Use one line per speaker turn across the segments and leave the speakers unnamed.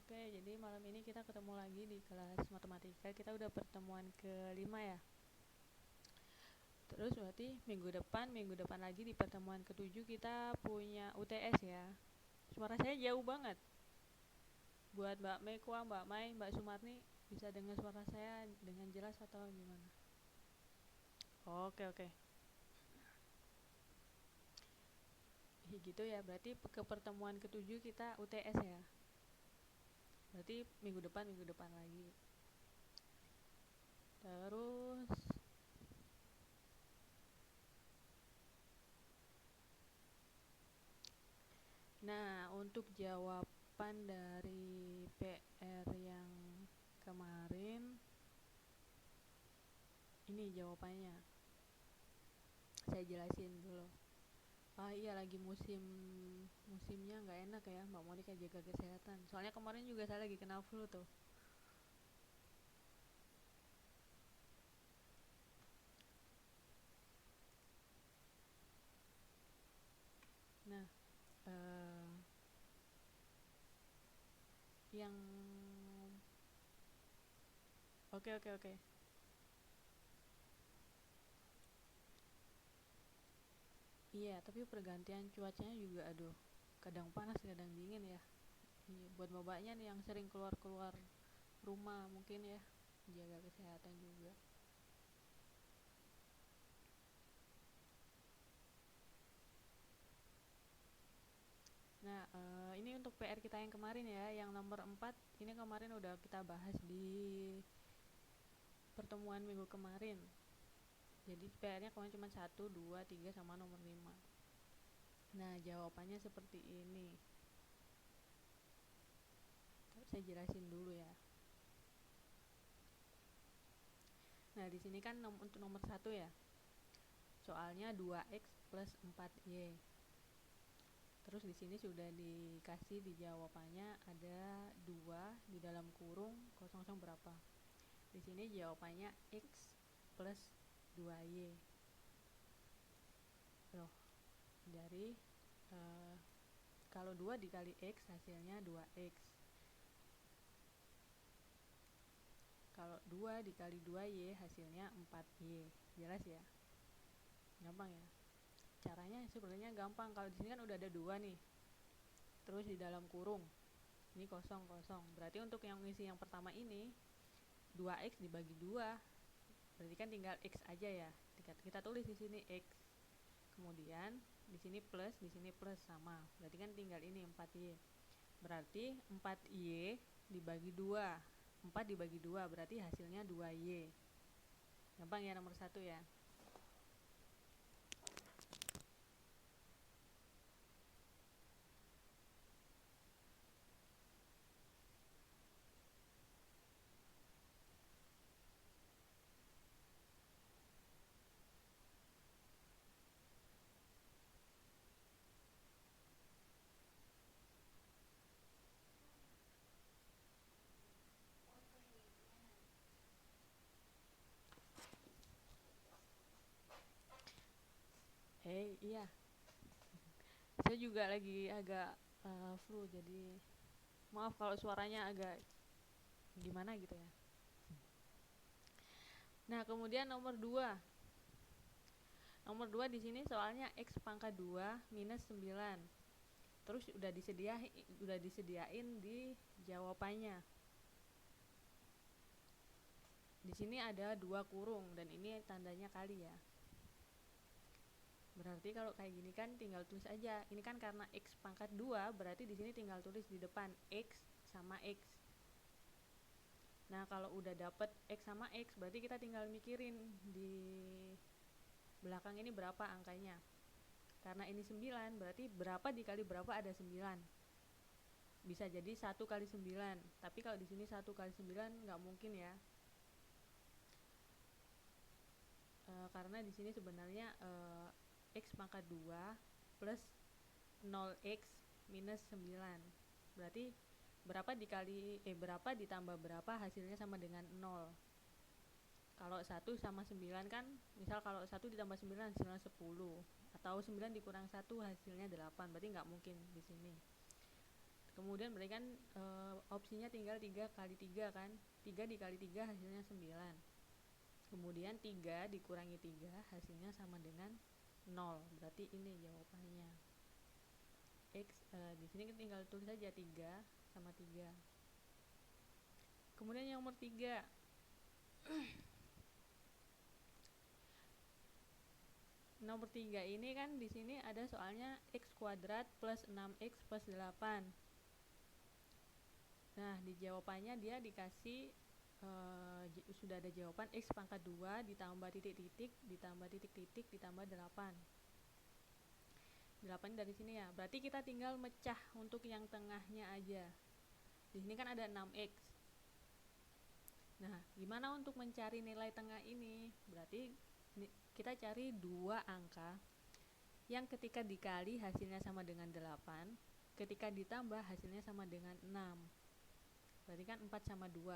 Oke, jadi malam ini kita ketemu lagi di kelas matematika. Kita udah pertemuan ke-5 ya. Terus berarti minggu depan lagi di pertemuan ke-7 kita punya UTS ya. Suara saya jauh banget. Buat Mbak Mekwa, Mbak Mai, Mbak Sumarni bisa dengar suara saya dengan jelas atau gimana? Oke. Gitu ya, berarti ke pertemuan ke-7 kita UTS ya. Berarti minggu depan lagi. Terus nah, untuk jawaban dari PR yang kemarin, ini jawabannya. Saya jelasin dulu. Iya, lagi musimnya nggak enak ya, Mbak Monika, jaga kesehatan. Soalnya kemarin juga saya lagi kena flu tuh. Nah, yang oke. Iya, tapi pergantian cuacanya juga aduh, kadang panas kadang dingin ya. Iya, buat mbaknya nih yang sering keluar rumah mungkin ya, jaga kesehatan juga. Nah, ini untuk PR kita yang kemarin ya, yang nomor 4. Ini kemarin udah kita bahas di pertemuan minggu kemarin. Jadi PR-nya kemarin cuma 1, 2, 3 sama nomor 5. Nah, jawabannya seperti ini. Saya jelasin dulu ya. Nah, di sini kan untuk nomor 1 ya. Soalnya 2x plus 4y. Terus di sini sudah dikasih di jawabannya ada 2 di dalam kurung kosong berapa. Di sini jawabannya x plus 2y. Loh, dari kalau 2 dikali x hasilnya 2x. Kalau 2 dikali 2y hasilnya 4y. Jelas ya? Gampang ya? Caranya sebenarnya gampang. Kalau di sini kan udah ada 2 nih. Terus di dalam kurung ini kosong. Berarti untuk yang ngisi yang pertama ini 2x dibagi 2. Berarti kan tinggal x aja ya. Kita tulis di sini x. Kemudian di sini plus sama. Berarti kan tinggal ini 4y. Berarti 4y dibagi 2. 4 dibagi 2 berarti hasilnya 2y. Gampang ya nomor 1 ya. Iya. Saya juga lagi agak flu, jadi maaf kalau suaranya agak gimana gitu ya. Nah, kemudian nomor 2. Nomor 2 di sini soalnya x pangkat 2 minus 9. Terus udah disediain di jawabannya. Di sini ada 2 kurung dan ini tandanya kali ya. Berarti kalau kayak gini kan tinggal tulis aja. Ini kan karena x pangkat 2, berarti di sini tinggal tulis di depan x sama x. Nah, kalau udah dapet x sama x, berarti kita tinggal mikirin di belakang ini berapa angkanya. Karena ini 9, berarti berapa dikali berapa ada 9. Bisa jadi 1 kali 9. Tapi kalau di sini 1 kali 9 nggak mungkin ya. Karena di sini sebenarnya x pangkat 2 plus 0x minus 9. Berarti berapa ditambah berapa hasilnya sama dengan 0. Kalau 1 sama 9 kan, misal kalau 1 ditambah 9 hasilnya 10. Atau 9 dikurang 1 hasilnya 8. Berarti nggak mungkin di sini. Kemudian berarti kan opsinya tinggal 3 kali 3 kan. 3 dikali 3 hasilnya 9. Kemudian 3 dikurangi 3 hasilnya sama dengan 0. Berarti ini jawabannya. Di sini tinggal tulis saja 3 sama 3. Kemudian yang nomor 3. Nomor 3 ini kan di sini ada soalnya x kuadrat plus 6x plus 8. Nah, di jawabannya dia dikasih sudah ada jawaban x pangkat 2 ditambah titik-titik ditambah titik-titik ditambah 8. 8 dari sini ya. Berarti kita tinggal mecah untuk yang tengahnya aja. Di sini kan ada 6x. Nah, gimana untuk mencari nilai tengah ini? Berarti kita cari dua angka yang ketika dikali hasilnya sama dengan 8, ketika ditambah hasilnya sama dengan 6. Berarti kan 4 sama 2.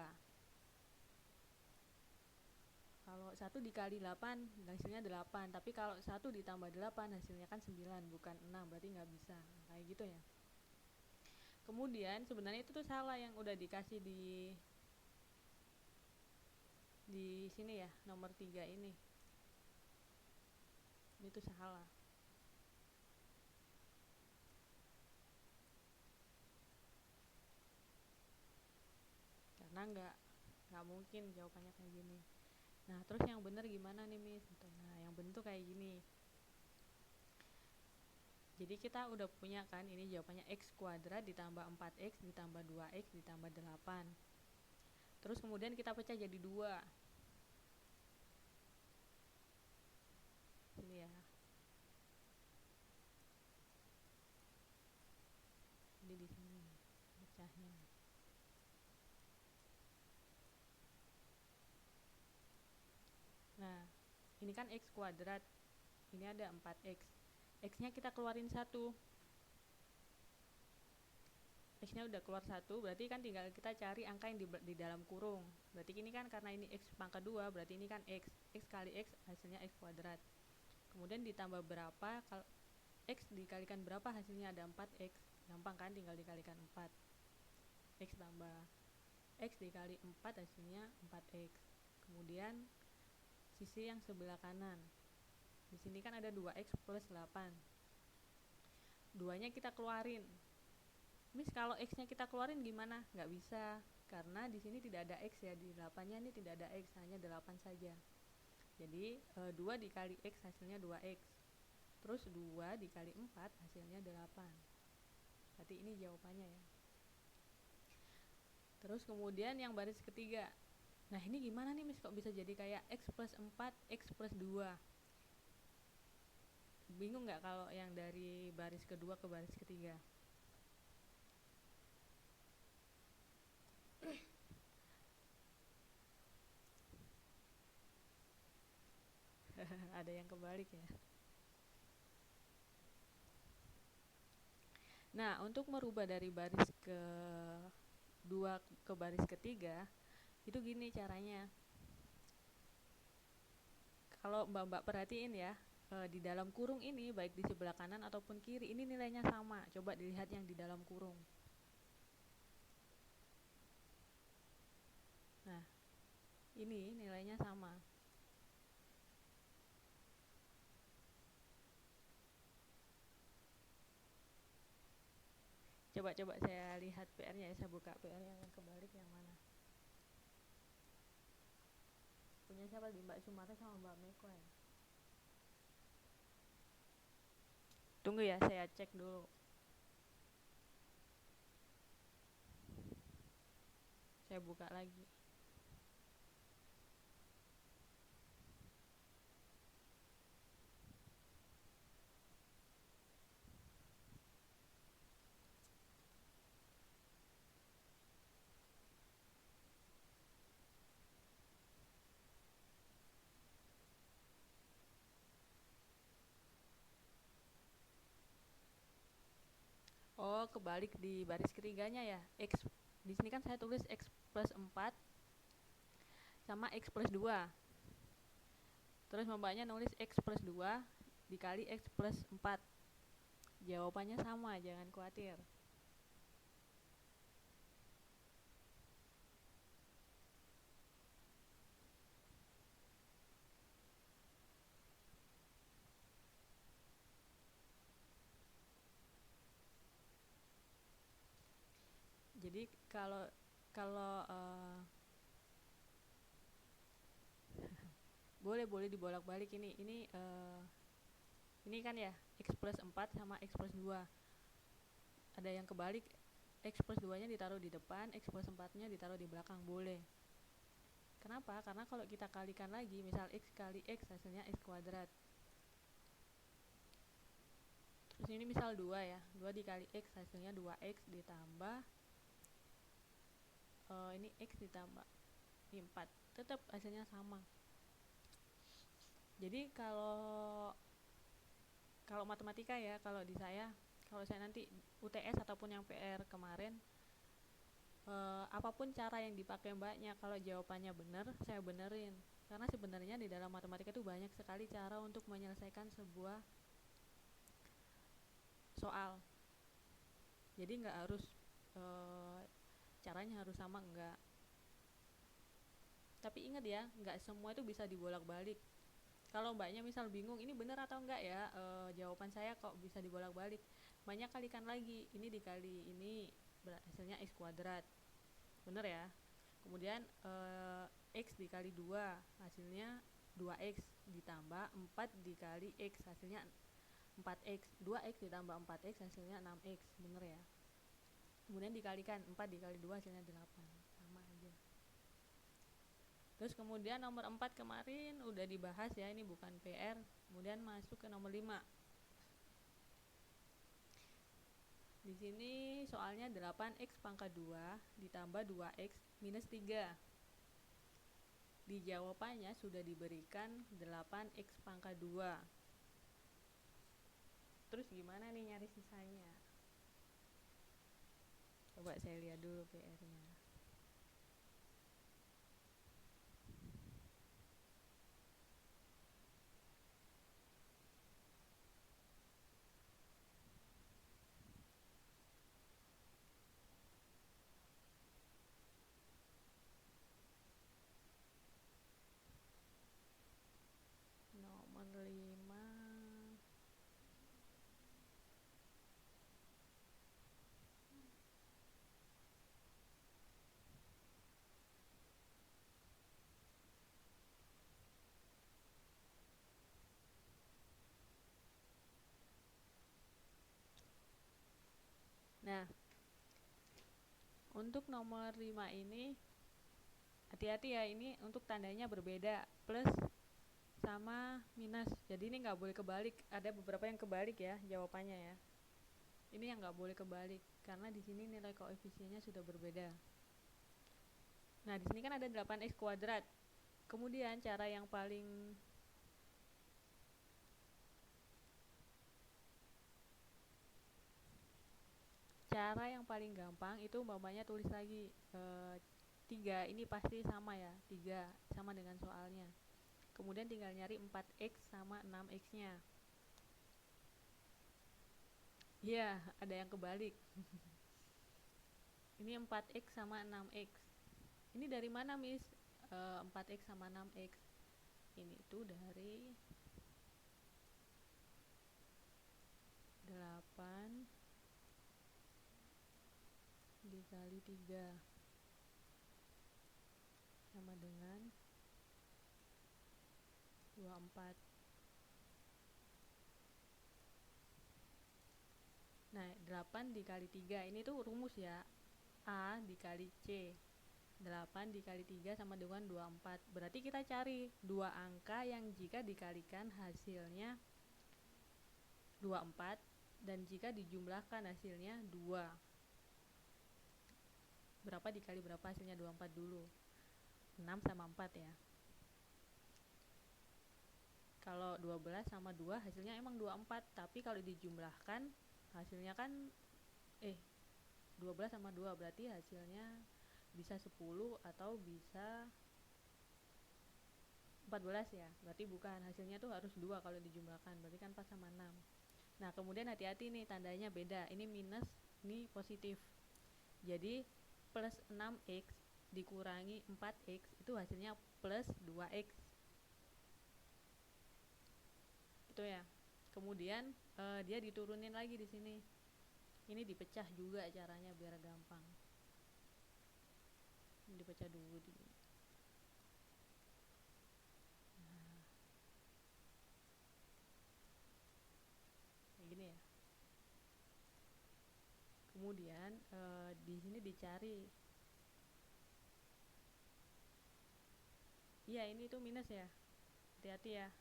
Kalau 1 dikali 8 hasilnya 8, tapi kalau 1 ditambah 8 hasilnya kan 9, bukan 6, berarti nggak bisa. Kayak gitu ya. Kemudian sebenarnya itu tuh salah yang udah dikasih di sini ya, nomor 3 ini. Ini tuh salah. Karena nggak mungkin jawabannya kayak gini. Nah, terus yang benar gimana nih, Miss? Nah, yang benar tuh kayak gini. Jadi kita udah punya kan, ini jawabannya x kuadrat ditambah 4x ditambah 2x ditambah 8. Terus kemudian kita pecah jadi 2. Ini ya. Jadi di sini pecahnya. Nah, ini kan x kuadrat. Ini ada 4x. X-nya kita keluarin 1. X-nya udah keluar 1, berarti kan tinggal kita cari angka yang di dalam kurung. Berarti ini kan karena ini x pangkat 2, berarti ini kan x. X kali x hasilnya x kuadrat. Kemudian ditambah berapa, kalau x dikalikan berapa hasilnya ada 4x. Gampang kan, tinggal dikalikan 4. X tambah x dikali 4 hasilnya 4x. Kemudian sisi yang sebelah kanan. Di sini kan ada 2x plus 8. 2-nya kita keluarin. Miss, kalau x-nya kita keluarin gimana? Nggak bisa, karena di sini tidak ada x ya, di 8-nya ini tidak ada x, hanya 8 saja. Jadi 2 dikali x hasilnya 2x. Terus 2 dikali 4 hasilnya 8. Berarti ini jawabannya ya. Terus kemudian yang baris ketiga. Nah, ini gimana nih, Miss, kok bisa jadi kayak x plus 4, x plus 2? Bingung nggak kalau yang dari baris kedua ke baris ketiga? Ada yang kebalik ya. Nah, untuk merubah dari baris ke 2 ke baris ketiga, itu gini caranya. Kalau Mbak perhatiin ya, di dalam kurung ini, baik di sebelah kanan ataupun kiri, ini nilainya sama. Coba dilihat yang di dalam kurung. Nah, ini nilainya sama. Coba saya lihat PR-nya ya, saya buka PR yang kebalik yang mana. Punya siapa, di Mbak Sumata sama Mbak Meko ya? Tunggu ya, saya cek dulu. Saya buka lagi. Oh, kebalik di baris ketiganya ya. X di sini kan saya tulis x plus 4 sama x plus 2. Terus Mbaknya nulis x plus 2 dikali x plus 4. Jawabannya sama, jangan khawatir. Jadi kalau kalau boleh dibolak-balik ini kan ya x plus 4 sama x plus 2. Ada yang kebalik, x plus 2 nya ditaruh di depan, x plus 4 nya ditaruh di belakang, boleh. Kenapa? Karena kalau kita kalikan lagi, misal x kali x hasilnya x kuadrat. Terus ini misal 2 ya, 2 dikali x hasilnya 2x ditambah ini x ditambah ini 4, tetap hasilnya sama. Jadi kalau matematika ya, kalau saya nanti UTS ataupun yang PR kemarin, apapun cara yang dipakai mbaknya, kalau jawabannya benar, saya benerin. Karena sebenarnya di dalam matematika itu banyak sekali cara untuk menyelesaikan sebuah soal. Jadi nggak harus caranya harus sama, enggak. Tapi ingat ya, nggak semua itu bisa dibolak-balik. Kalau mbaknya misal bingung ini benar atau enggak ya, jawaban saya kok bisa dibolak-balik, mbaknya kalikan lagi, ini dikali ini hasilnya x kuadrat, bener ya. Kemudian x dikali 2 hasilnya 2x ditambah 4 dikali x hasilnya 4x, 2x ditambah 4x hasilnya 6x, bener ya. Kemudian dikalikan 4 dikali 2 hasilnya 8, sama aja. Terus kemudian nomor 4 kemarin udah dibahas ya, ini bukan PR. Kemudian masuk ke nomor 5. Di sini soalnya 8x pangkat 2 ditambah 2x minus 3. Di jawabannya sudah diberikan 8x pangkat 2. Terus gimana nih nyari sisanya? Coba saya lihat dulu PR-nya. Nomor 5. Nah, untuk nomor 5 ini hati-hati ya, ini untuk tandanya berbeda, plus sama minus. Jadi ini nggak boleh kebalik. Ada beberapa yang kebalik ya jawabannya ya. Ini yang nggak boleh kebalik karena di sini nilai koefisiennya sudah berbeda. Nah, di sini kan ada 8x kuadrat. Kemudian cara yang paling gampang itu umpamanya tulis lagi 3 ini pasti sama ya, 3 sama dengan soalnya. Kemudian tinggal nyari 4x sama 6x nya. Iya, ada yang kebalik. Ini 4x sama 6x. Ini dari mana, Miss? 4x sama 6x. Ini tuh dari 8 dikali 3 sama dengan 24. Nah, 8 dikali 3 ini tuh rumus ya, A dikali C. 8 dikali 3 sama dengan 24. Berarti kita cari dua angka yang jika dikalikan hasilnya 24 dan jika dijumlahkan hasilnya 2. Berapa dikali berapa hasilnya 24 dulu? 6 sama 4 ya. Kalau 12 sama 2 hasilnya emang 24, tapi kalau dijumlahkan hasilnya kan 12 sama 2 berarti hasilnya bisa 10 atau bisa 14 ya. Berarti bukan, hasilnya tuh harus 2 kalau dijumlahkan, berarti kan 4 sama 6. Nah, kemudian hati-hati nih, tandanya beda. Ini minus, ini positif. Jadi plus 6x dikurangi 4x itu hasilnya plus 2x. Itu ya. Kemudian dia diturunin lagi di sini. Ini dipecah juga caranya biar gampang. dibaca dulu di kayak gini ya. Kemudian di sini dicari, iya ini tuh minus ya, hati-hati ya,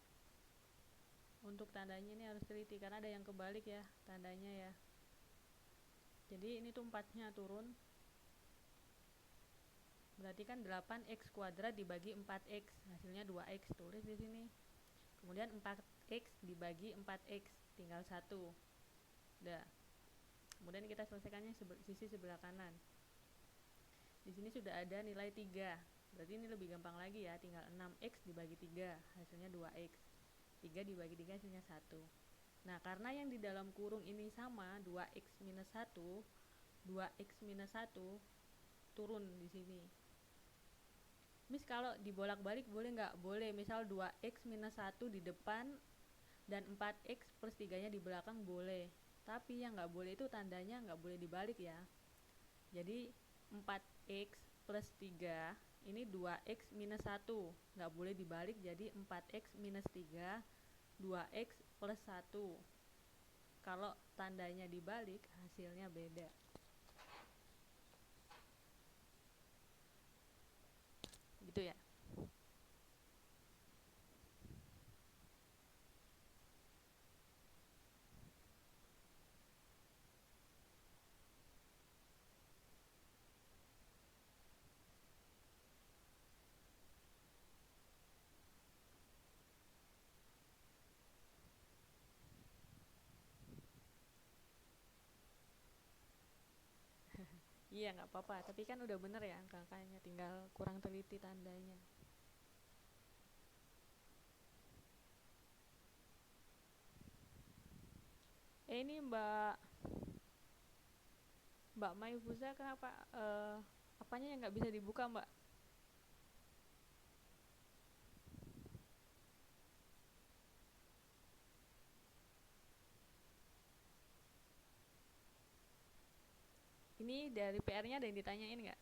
untuk tandanya ini harus teliti karena ada yang kebalik ya tandanya ya. Jadi ini tuh 4-nya turun, berarti kan 8x kuadrat dibagi 4x, hasilnya 2x, tulis di sini. Kemudian 4x dibagi 4x, tinggal 1. Udah. Kemudian kita selesaikannya sisi sebelah kanan. Di sini sudah ada nilai 3. Berarti ini lebih gampang lagi ya, tinggal 6x dibagi 3, hasilnya 2x. 3 dibagi 3 hasilnya 1. Nah, karena yang di dalam kurung ini sama, 2x minus 1, 2x minus 1 turun di sini. Mis, kalau dibolak-balik boleh nggak? Boleh, misal 2x minus 1 di depan dan 4x plus 3-nya di belakang boleh. Tapi yang nggak boleh itu tandanya nggak boleh dibalik ya. Jadi 4x plus 3 ini 2x minus 1, nggak boleh dibalik, jadi 4x minus 3 2x plus 1. Kalau tandanya dibalik hasilnya beda. Gitu ya. Iya nggak apa-apa, tapi kan udah bener ya angka-angkanya, tinggal kurang teliti tandanya. Ini Mbak Maifuza kenapa apanya yang nggak bisa dibuka Mbak? Ini dari PR-nya ada yang ditanyain nggak?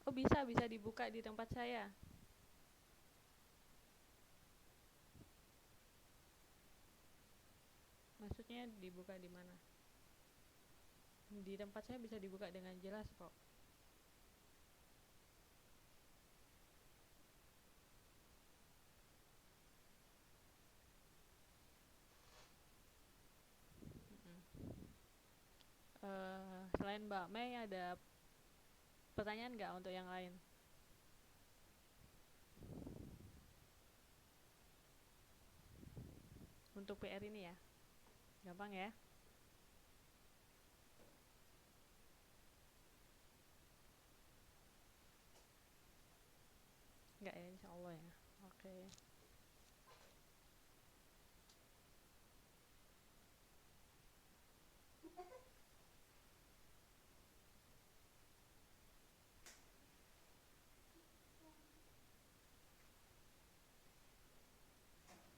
Oh bisa dibuka di tempat saya. Maksudnya dibuka di mana? Di tempat saya bisa dibuka dengan jelas kok. Selain Mbak Mei ada pertanyaan nggak untuk yang lain? Untuk PR ini ya, gampang ya. Nggak ya, insya Allah ya. Oke.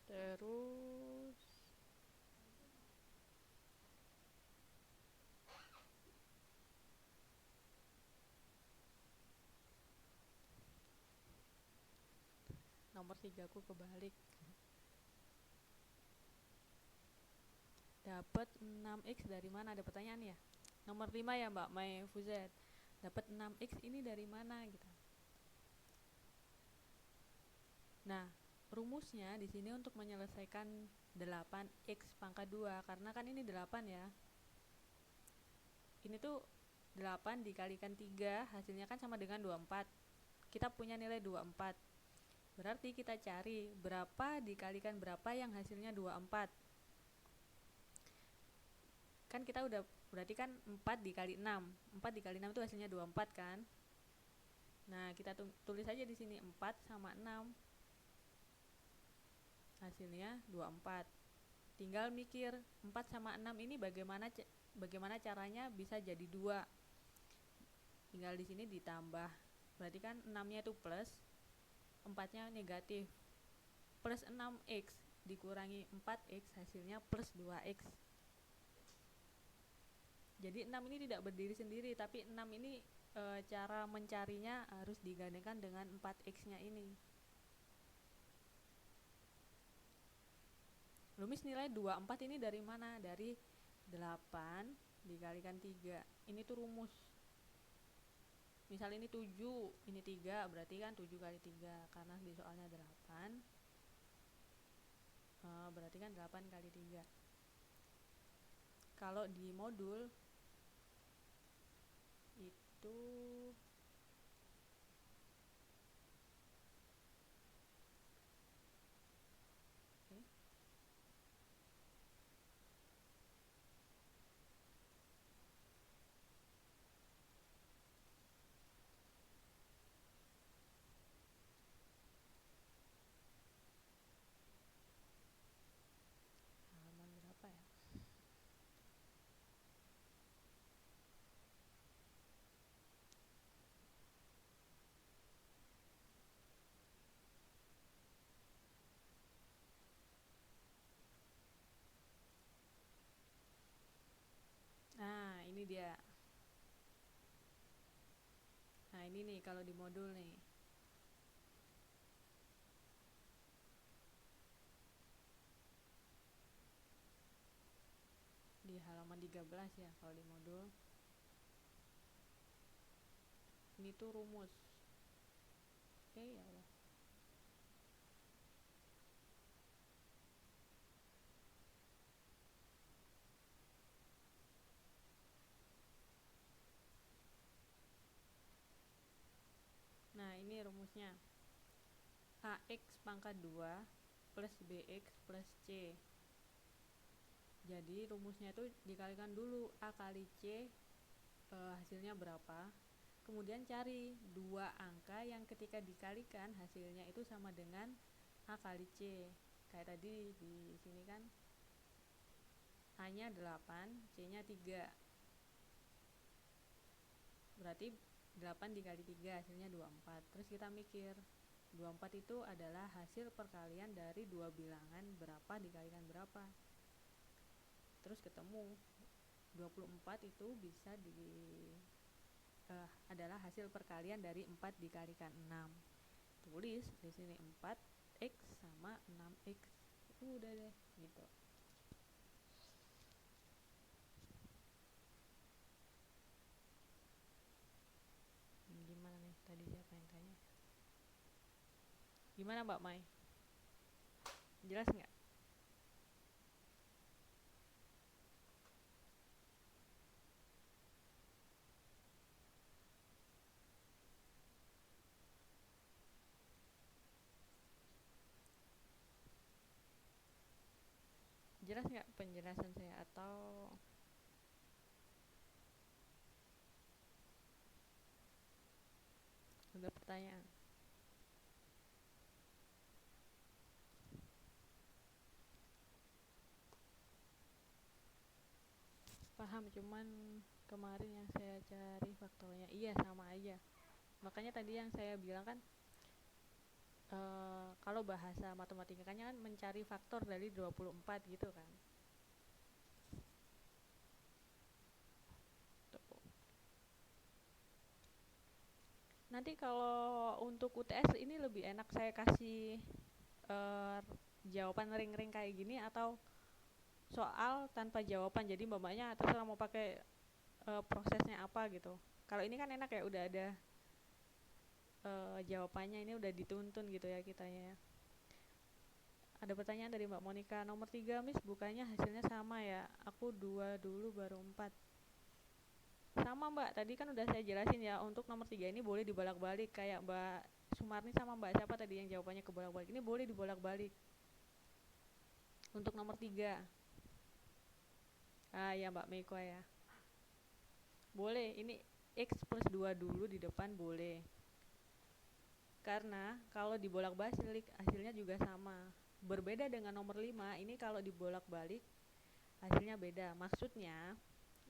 Terus nomor 3 ku kebalik. Dapat 6x dari mana? Ada pertanyaan ya? Nomor 5 ya Mbak Mai Fuzet. Dapat 6x ini dari mana gitu. Nah, rumusnya di sini untuk menyelesaikan 8x pangkat 2, karena kan ini 8 ya. Ini tuh 8 dikalikan 3, hasilnya kan sama dengan 24. Kita punya nilai 24. Berarti kita cari berapa dikalikan berapa yang hasilnya 24. Kan kita udah, berarti kan 4 dikali 6. 4 dikali 6 itu hasilnya 24 kan? Nah, kita tulis aja di sini 4 sama 6. Hasilnya 24. Tinggal mikir 4 sama 6 ini bagaimana caranya bisa jadi 2. Tinggal di sini ditambah. Berarti kan 6-nya itu plus, 4-nya negatif. Plus 6x dikurangi 4x hasilnya plus 2x. Jadi 6 ini tidak berdiri sendiri, tapi 6 ini cara mencarinya harus digandengkan dengan 4x-nya ini. Rumus nilai 24 ini dari mana? Dari 8 dikalikan 3. Ini tuh rumus. Misal ini 7, ini 3, berarti kan 7 kali 3. Karena di soalnya 8, berarti kan 8 kali 3. Kalau di modul itu halaman berapa ya? Nah, ini dia. Nah, ini nih kalau di modul nih. Di halaman 13 ya kalau di modul. Ini tuh rumus. Oke, ya udah. Nah, ini rumusnya. AX pangkat 2 plus BX plus C. Jadi rumusnya itu dikalikan dulu A kali C, hasilnya berapa. Kemudian cari dua angka yang ketika dikalikan hasilnya itu sama dengan A kali C. Kayak tadi di sini kan A-nya 8, C-nya 3. Berarti 8 dikali 3 hasilnya 24. Terus kita mikir 24 itu adalah hasil perkalian dari dua bilangan berapa dikalikan berapa. Terus ketemu 24 itu bisa adalah hasil perkalian dari 4 dikalikan 6. Tulis di sini 4x sama 6x. Udah deh, gitu. Gimana nih? Tadi siapa yang tanya? Gimana Mbak Mai? Jelas nggak? Jelas nggak penjelasan saya atau ada pertanyaan? Paham, cuman kemarin yang saya cari faktornya iya sama aja. Makanya tadi yang saya bilang kan kalau bahasa matematikanya kan mencari faktor dari 24 gitu kan. Tuh. Nanti kalau untuk UTS ini lebih enak saya kasih jawaban ring-ring kayak gini atau soal tanpa jawaban, jadi mbaknya terserah mau pakai prosesnya apa gitu. Kalau ini kan enak ya, udah ada jawabannya, ini udah dituntun gitu ya kitanya ya. Ada pertanyaan dari Mbak Monica, nomor 3 Miss, bukannya hasilnya sama ya, aku 2 dulu baru 4. Sama Mbak, tadi kan udah saya jelasin ya, untuk nomor 3 ini boleh dibolak-balik, kayak Mbak Sumarni sama Mbak siapa tadi yang jawabannya kebolak-balik, ini boleh dibolak-balik untuk nomor 3. Ya Mbak Meiko ya, boleh ini X plus 2 dulu di depan boleh, karena kalau dibolak-balik hasilnya juga sama. Berbeda dengan nomor 5, ini kalau dibolak-balik hasilnya beda. Maksudnya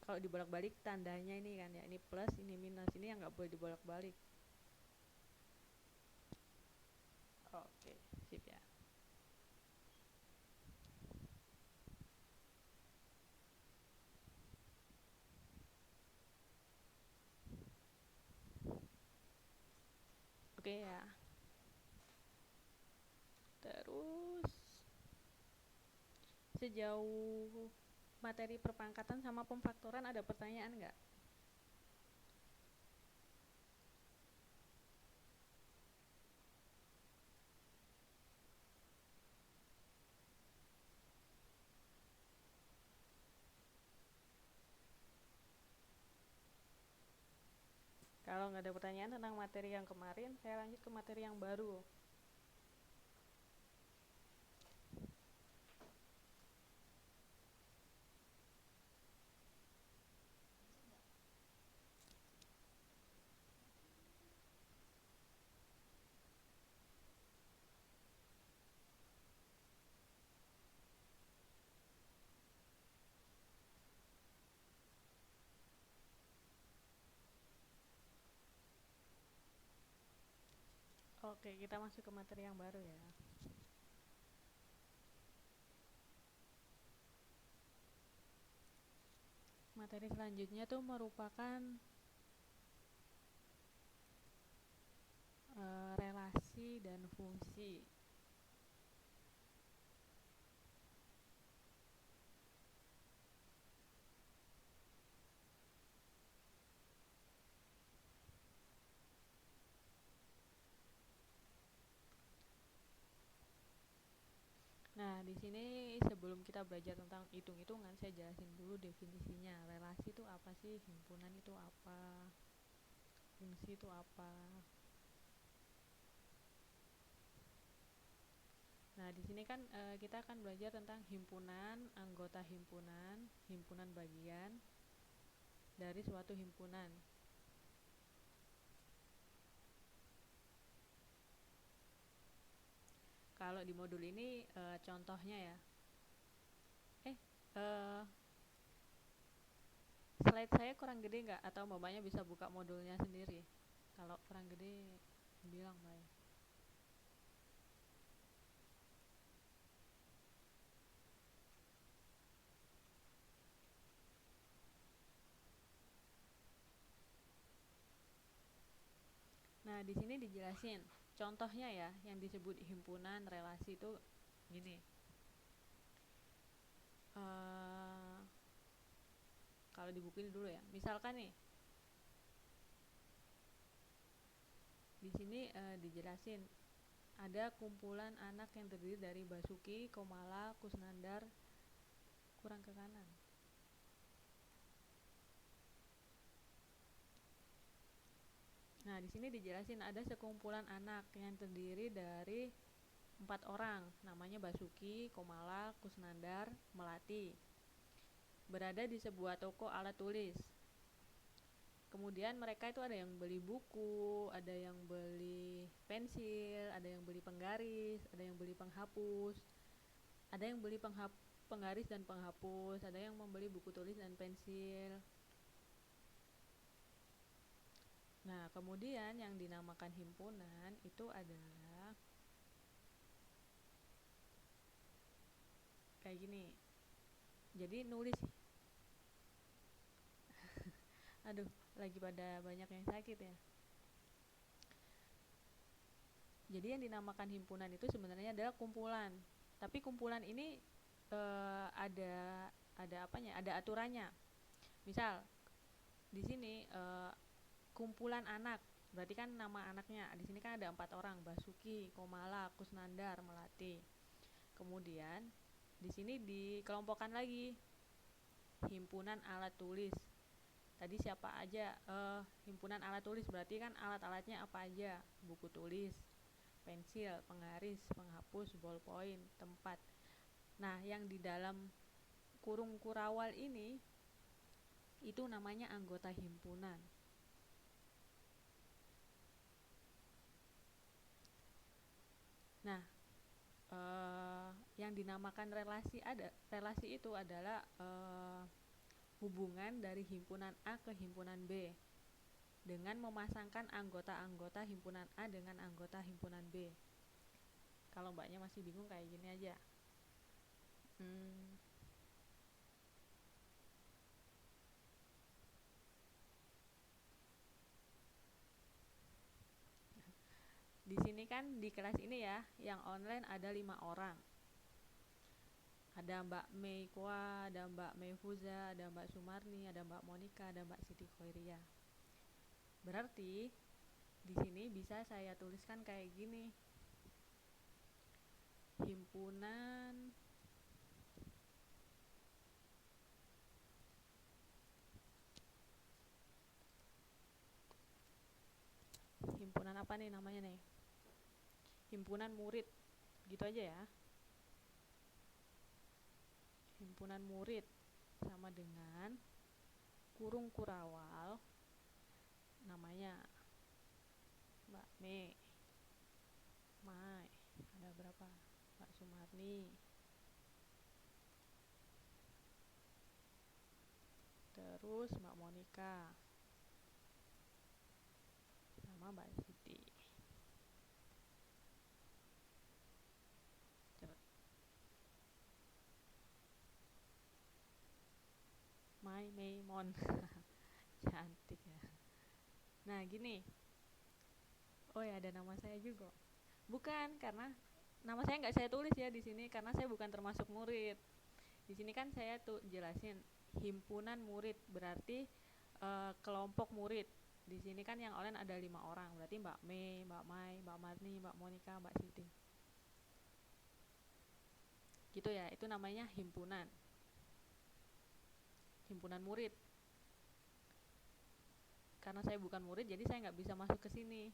kalau dibolak-balik tandanya ini kan ya, ini plus ini minus, ini yang nggak boleh dibolak-balik. Oke, sip ya. Oke ya. Terus sejauh materi perpangkatan sama pemfaktoran ada pertanyaan nggak? Kalau nggak ada pertanyaan tentang materi yang kemarin, saya lanjut ke materi yang baru. Oke, kita masuk ke materi yang baru ya. Materi selanjutnya tuh merupakan relasi dan fungsi. Nah, di sini sebelum kita belajar tentang hitung-hitungan, saya jelasin dulu definisinya. Relasi itu apa sih? Himpunan itu apa? Fungsi itu apa? Nah, di sini kan kita akan belajar tentang himpunan, anggota himpunan, himpunan bagian dari suatu himpunan. Kalau di modul ini contohnya ya. Slide saya kurang gede nggak? Atau mbaknya bisa buka modulnya sendiri? Kalau kurang gede, bilang mbak ya. Nah, di sini dijelasin contohnya ya, yang disebut himpunan relasi itu gini. Kalau di buku ini dulu ya. Misalkan nih, di sini dijelasin ada kumpulan anak yang terdiri dari Basuki, Komala, Kusnandar, kurang ke kanan. Nah, di sini dijelasin ada sekumpulan anak yang terdiri dari 4 orang, namanya Basuki, Komala, Kusnandar, Melati. Berada di sebuah toko alat tulis. Kemudian mereka itu ada yang beli buku, ada yang beli pensil, ada yang beli penggaris, ada yang beli penghapus, ada yang beli penggaris dan penghapus, ada yang membeli buku tulis dan pensil. Nah, kemudian yang dinamakan himpunan itu adalah kayak gini. Jadi nulis, aduh, lagi pada banyak yang sakit ya. Jadi yang dinamakan himpunan itu sebenarnya adalah kumpulan. Tapi kumpulan ini ada apanya? Ada aturannya. Misal di sini kumpulan anak, berarti kan nama anaknya. Di sini kan ada 4 orang, Basuki, Komala, Kusnandar, Melati. Kemudian di sini dikelompokkan lagi himpunan alat tulis. Tadi siapa aja? Himpunan alat tulis berarti kan alat-alatnya apa aja? Buku tulis, pensil, penggaris, penghapus, ballpoint, tempat. Nah, yang di dalam kurung kurawal ini itu namanya anggota himpunan. Nah, yang dinamakan relasi itu adalah hubungan dari himpunan A ke himpunan B dengan memasangkan anggota-anggota himpunan A dengan anggota himpunan B. Kalau mbaknya masih bingung kayak gini aja. sini kan di kelas ini ya, yang online ada 5 orang. Ada Mbak Meikwa, ada Mbak Meifuza, ada Mbak Sumarni, ada Mbak Monica, ada Mbak Siti Khairia. Berarti di sini bisa saya tuliskan kayak gini. Himpunan apa nih namanya nih? Himpunan murid. Gitu aja ya. Himpunan murid sama dengan kurung kurawal namanya Mbak Mai, ada berapa? Mbak Sumarni, terus Mbak Monica sama Mbak Siti. Maimon. Cantik ya. Nah gini, oh ya ada nama saya juga. Bukan, karena nama saya nggak saya tulis ya di sini karena saya bukan termasuk murid. Di sini kan saya tuh jelasin himpunan murid, berarti kelompok murid. Di sini kan yang online ada 5 orang, berarti Mbak Mei, Mbak Mai, Mbak Marni, Mbak Monica, Mbak Siti. Gitu ya, itu namanya himpunan. Himpunan murid. Karena saya bukan murid, jadi saya nggak bisa masuk ke sini.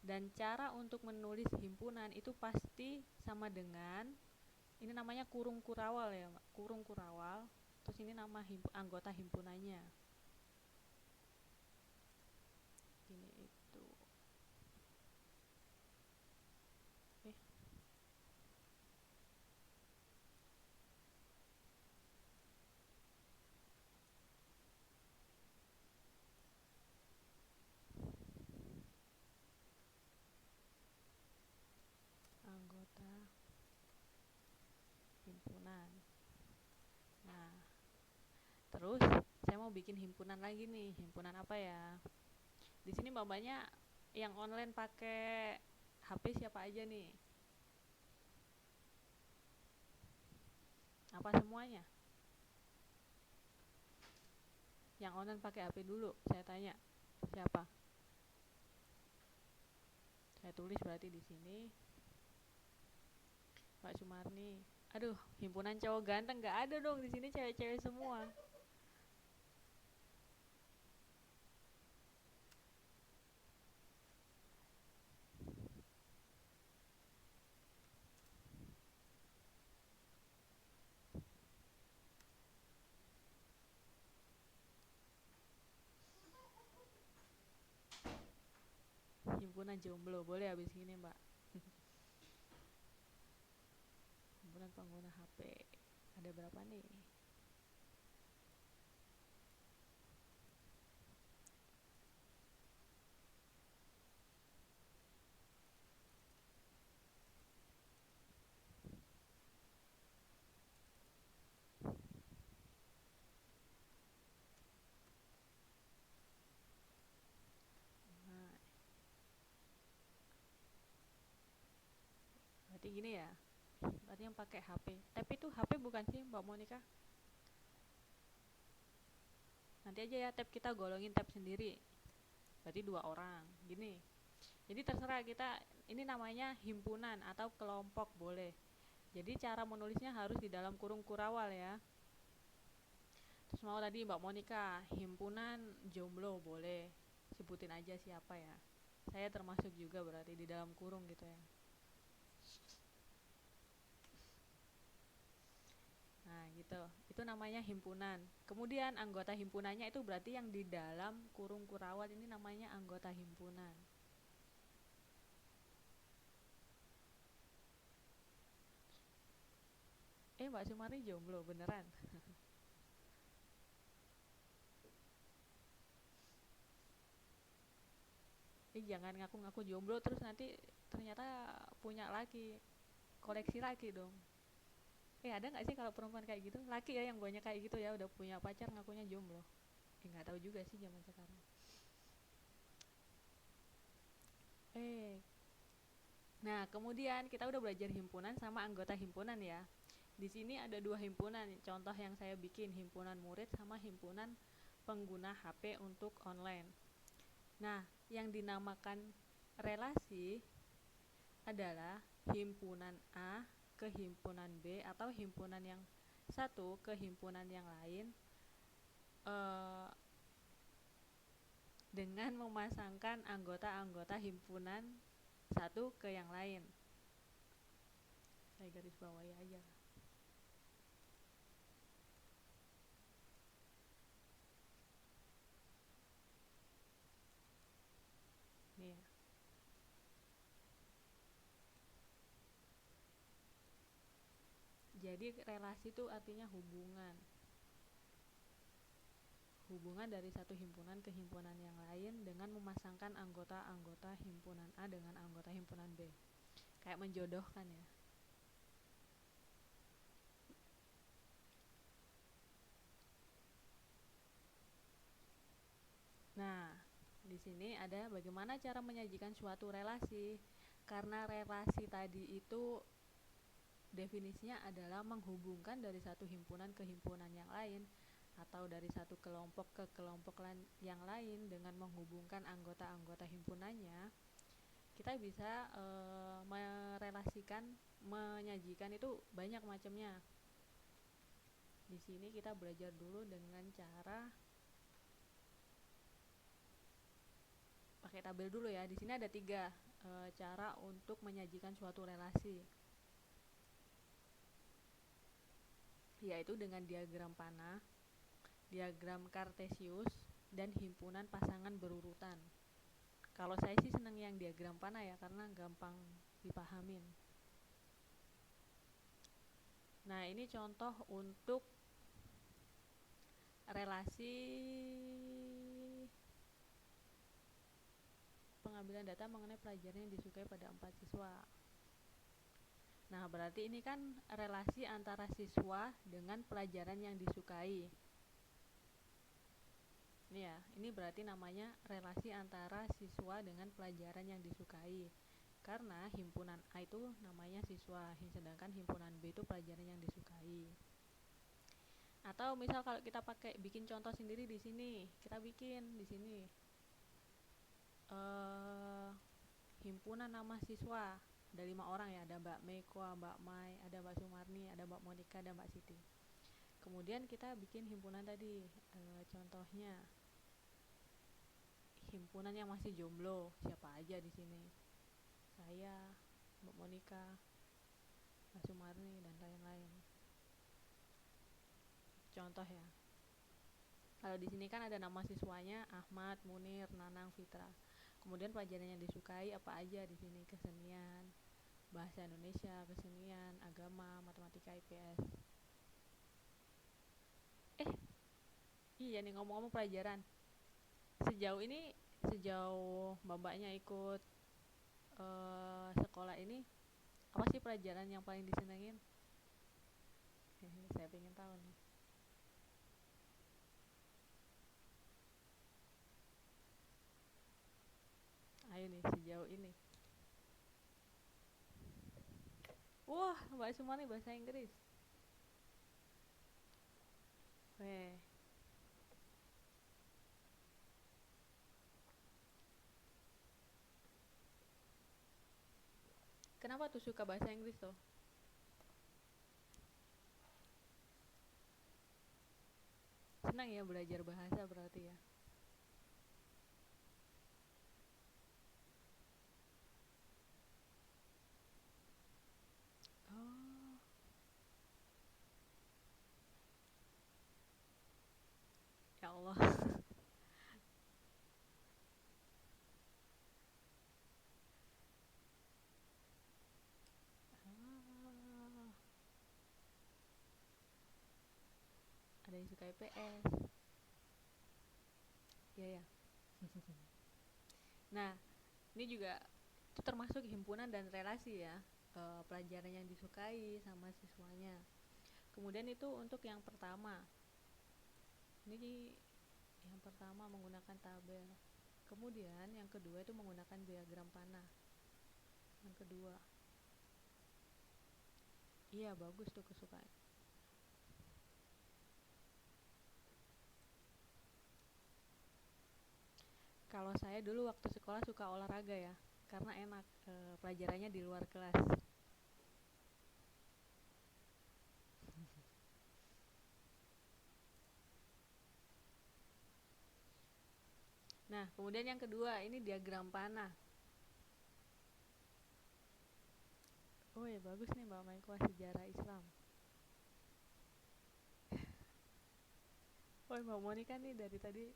Dan cara untuk menulis himpunan itu pasti sama dengan, ini namanya kurung kurawal ya, kurung kurawal. Terus ini nama anggota himpunannya. Ini itu. Anggota himpunan. Nah, terus saya mau bikin himpunan lagi nih. Himpunan apa ya? Di sini mbak-mbaknya yang online pakai HP siapa aja nih? Apa semuanya? Yang online pakai HP dulu, saya tanya. Siapa? Saya tulis berarti di sini Mbak Sumarni. Aduh, himpunan cowok ganteng nggak ada dong di sini, cewek-cewek semua. Himpunan jomblo boleh habis ini mbak. Himpunan pengguna HP ada berapa nih? Nah, berarti gini ya. Berarti yang pakai HP. Tapi itu HP bukan sih Mbak Monica? Nanti aja ya tab kita golongin tab sendiri. Berarti 2 orang. Gini. Jadi terserah kita, ini namanya himpunan atau kelompok boleh. Jadi cara menulisnya harus di dalam kurung kurawal ya. Terus mau tadi Mbak Monica, himpunan jomblo boleh. Sebutin aja siapa ya. Saya termasuk juga berarti di dalam kurung gitu ya. Nah gitu, itu namanya himpunan. Kemudian anggota himpunannya itu berarti yang di dalam kurung kurawal ini namanya anggota himpunan. Mbak Sumarni jomblo beneran? Jangan ngaku-ngaku jomblo terus nanti ternyata punya laki, koleksi laki dong. Ada nggak sih kalau perempuan kayak gitu? Laki ya yang banyak kayak gitu ya, udah punya pacar ngakunya jomblo. Nggak tahu juga sih zaman sekarang. Nah, kemudian kita udah belajar himpunan sama anggota himpunan ya. Di sini ada dua himpunan, contoh yang saya bikin, himpunan murid sama himpunan pengguna HP untuk online. Nah, yang dinamakan relasi adalah himpunan A ke himpunan B atau himpunan yang satu ke himpunan yang lain dengan memasangkan anggota-anggota himpunan satu ke yang lain. Saya garis bawahi aja. Nih ya. Jadi relasi itu artinya hubungan. Hubungan dari satu himpunan ke himpunan yang lain dengan memasangkan anggota-anggota himpunan A dengan anggota himpunan B. Kayak menjodohkan ya. Nah, di sini ada bagaimana cara menyajikan suatu relasi. Karena relasi tadi itu definisinya adalah menghubungkan dari satu himpunan ke himpunan yang lain atau dari satu kelompok ke kelompok yang lain dengan menghubungkan anggota-anggota himpunannya. Kita bisa merelasikan, menyajikan itu banyak macamnya. Di sini kita belajar dulu dengan cara pakai tabel dulu ya. Di sini ada 3 cara untuk menyajikan suatu relasi, yaitu dengan diagram panah, diagram kartesius, dan himpunan pasangan berurutan. Kalau saya sih senang yang diagram panah ya, karena gampang dipahamin. Nah, ini contoh untuk relasi pengambilan data mengenai pelajaran yang disukai pada 4 siswa. Nah, berarti ini kan relasi antara siswa dengan pelajaran yang disukai. Ini ya, ini berarti namanya relasi antara siswa dengan pelajaran yang disukai. Karena himpunan A itu namanya siswa, sedangkan himpunan B itu pelajaran yang disukai. Atau misal kalau kita pakai bikin contoh sendiri di sini, kita bikin di sini himpunan nama siswa, ada 5 orang ya, ada Mbak Meko, Mbak Mai, ada Mbak Sumarni, ada Mbak Monika, ada Mbak Siti. Kemudian kita bikin himpunan tadi, contohnya himpunan yang masih jomblo, siapa aja di sini? Saya, Mbak Monika, Mbak Sumarni, dan lain-lain. Contoh ya. Kalau di sini kan ada nama siswanya Ahmad, Munir, Nanang, Fitra. Kemudian pelajaran yang disukai apa aja di sini? Kesenian, bahasa Indonesia, kesenian, agama, matematika, IPS. Iya nih, ngomong-ngomong pelajaran. Sejauh mbak-mbaknya ikut sekolah ini, apa sih pelajaran yang paling disenengin? Saya pengen tahu nih. Ayo nih, sejauh ini. Wah, Mbak Sumani bahasa Inggris. Weh. Kenapa tuh suka bahasa Inggris tuh? Senang ya belajar bahasa berarti ya. Oh, ya Allah. Ah, ada yang suka IPS. Iya ya. Nah, ini juga itu termasuk himpunan dan relasi ya, pelajaran yang disukai sama siswanya. Kemudian itu untuk yang pertama. Ini yang pertama menggunakan tabel. Kemudian yang kedua itu menggunakan diagram panah. yang kedua. Iya bagus tuh kesukaan. Kalau saya dulu waktu sekolah suka olahraga ya, karena enak pelajarannya di luar kelas. Nah, kemudian yang kedua ini diagram panah. Oh ya bagus nih Mbak Maiko, sejarah Islam. Oh Mbak Monica nih dari tadi.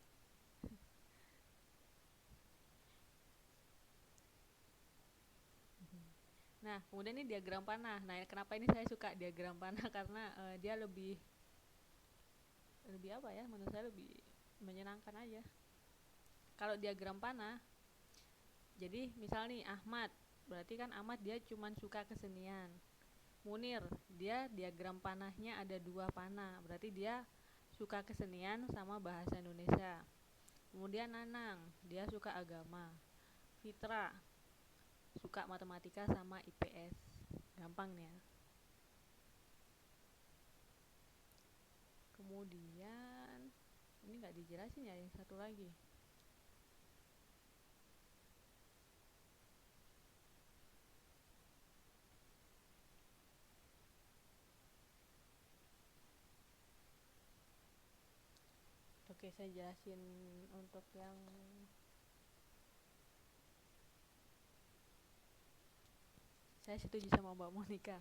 Nah, kemudian ini diagram panah. Nah, kenapa ini saya suka diagram panah karena dia lebih lebih apa ya? Menurut saya lebih menyenangkan aja. Kalau diagram panah, jadi misal nih Ahmad, berarti kan Ahmad dia cuman suka kesenian. Munir, dia diagram panahnya ada 2 panah, berarti dia suka kesenian sama bahasa Indonesia. Kemudian Nanang, dia suka agama. Fitra, suka matematika sama IPS. Gampang nih ya. Kemudian ini nggak dijelasin ya yang satu lagi. Oke, saya jelasin untuk yang saya setuju sama Mbak Monica.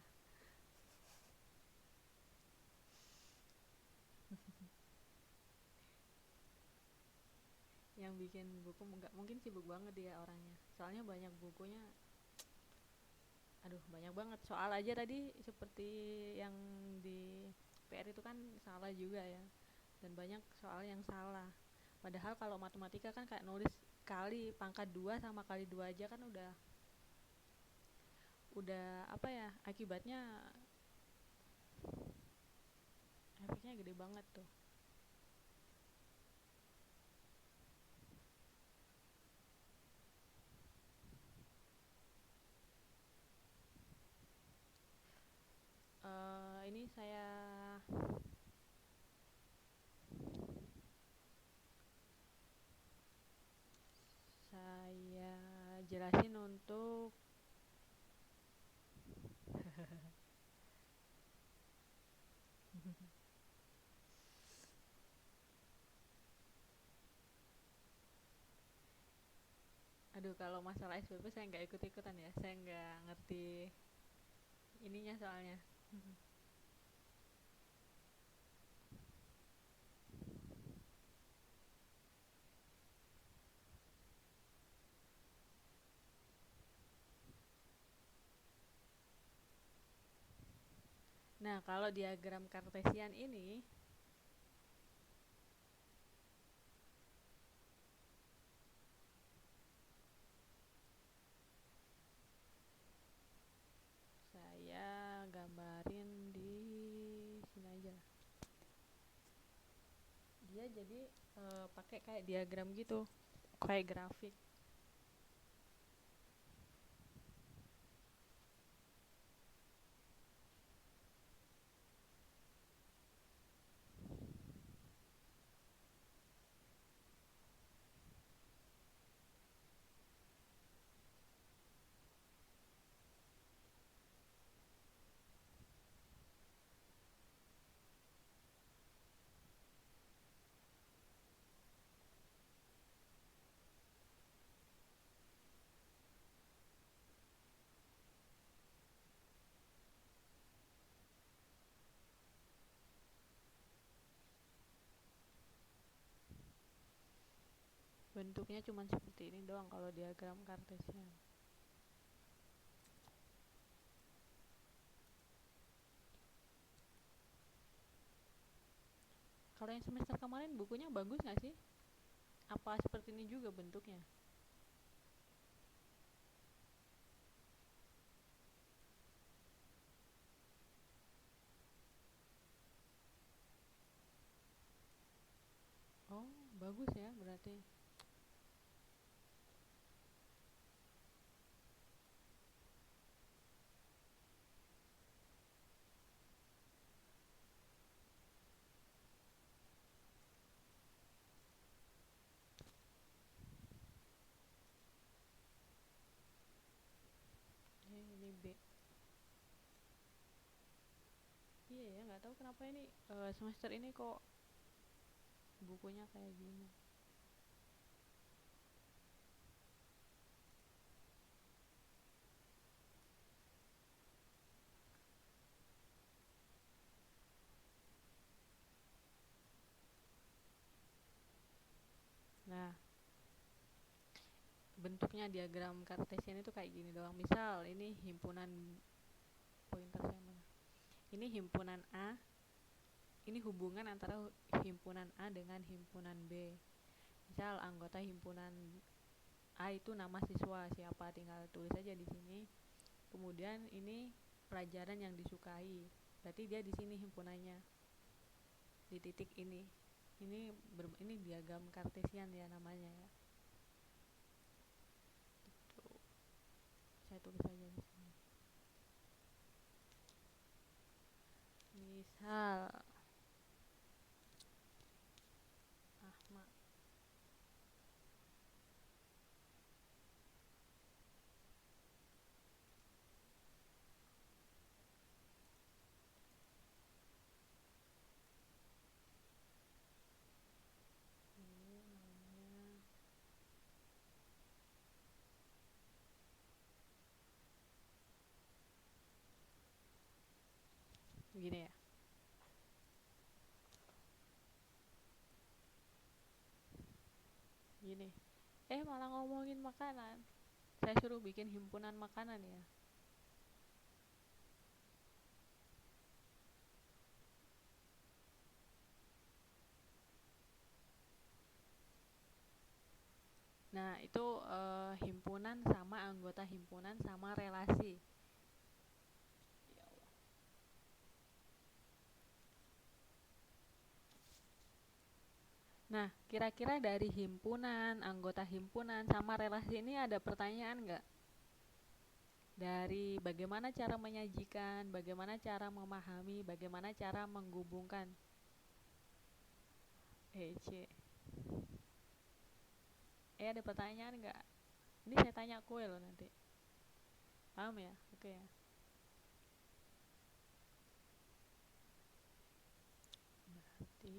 Yang bikin buku nggak mungkin sibuk banget dia orangnya. Soalnya banyak bukunya, aduh banyak banget. Soal aja tadi seperti yang di PR itu kan salah juga ya. Dan banyak soal yang salah. Padahal kalau matematika kan kayak nulis kali pangkat 2 sama kali 2 aja kan udah apa ya, akibatnya efeknya gede banget tuh. Ini saya jelasin untuk aduh kalau masalah SPP saya nggak ikut-ikutan ya, saya nggak ngerti ininya soalnya. Nah kalau diagram kartesian ini saya gambarin di sini aja. Dia jadi pakai kayak diagram gitu, kayak grafik. Bentuknya cuma seperti ini doang kalau diagram kartesian. Kalau yang semester kemarin bukunya bagus nggak sih? Apa seperti ini juga bentuknya? Oh, bagus ya berarti. nggak tahu kenapa ini semester ini kok bukunya kayak gini. Nah, bentuknya diagram kartesian itu kayak gini doang. Misal ini himpunan, pointer saya mana? Ini himpunan A, ini hubungan antara himpunan A dengan himpunan B. Misal anggota himpunan A itu nama siswa siapa, tinggal tulis aja di sini. Kemudian ini pelajaran yang disukai, berarti dia di sini himpunannya di titik ini. Ini diagram kartesian ya namanya ya. Gitu. Saya tulis aja di sini. Misal Ahmad ini namanya begini ya. Gini. Malah ngomongin makanan. Saya suruh bikin himpunan makanan ya. Nah, itu himpunan sama anggota himpunan sama relasi. Ya Allah. Nah, kira-kira dari himpunan, anggota himpunan sama relasi ini ada pertanyaan nggak? Dari bagaimana cara menyajikan, bagaimana cara memahami, bagaimana cara menghubungkan. C. Ada pertanyaan nggak? Ini saya tanya kue loh nanti. Paham ya? Oke ya. Berarti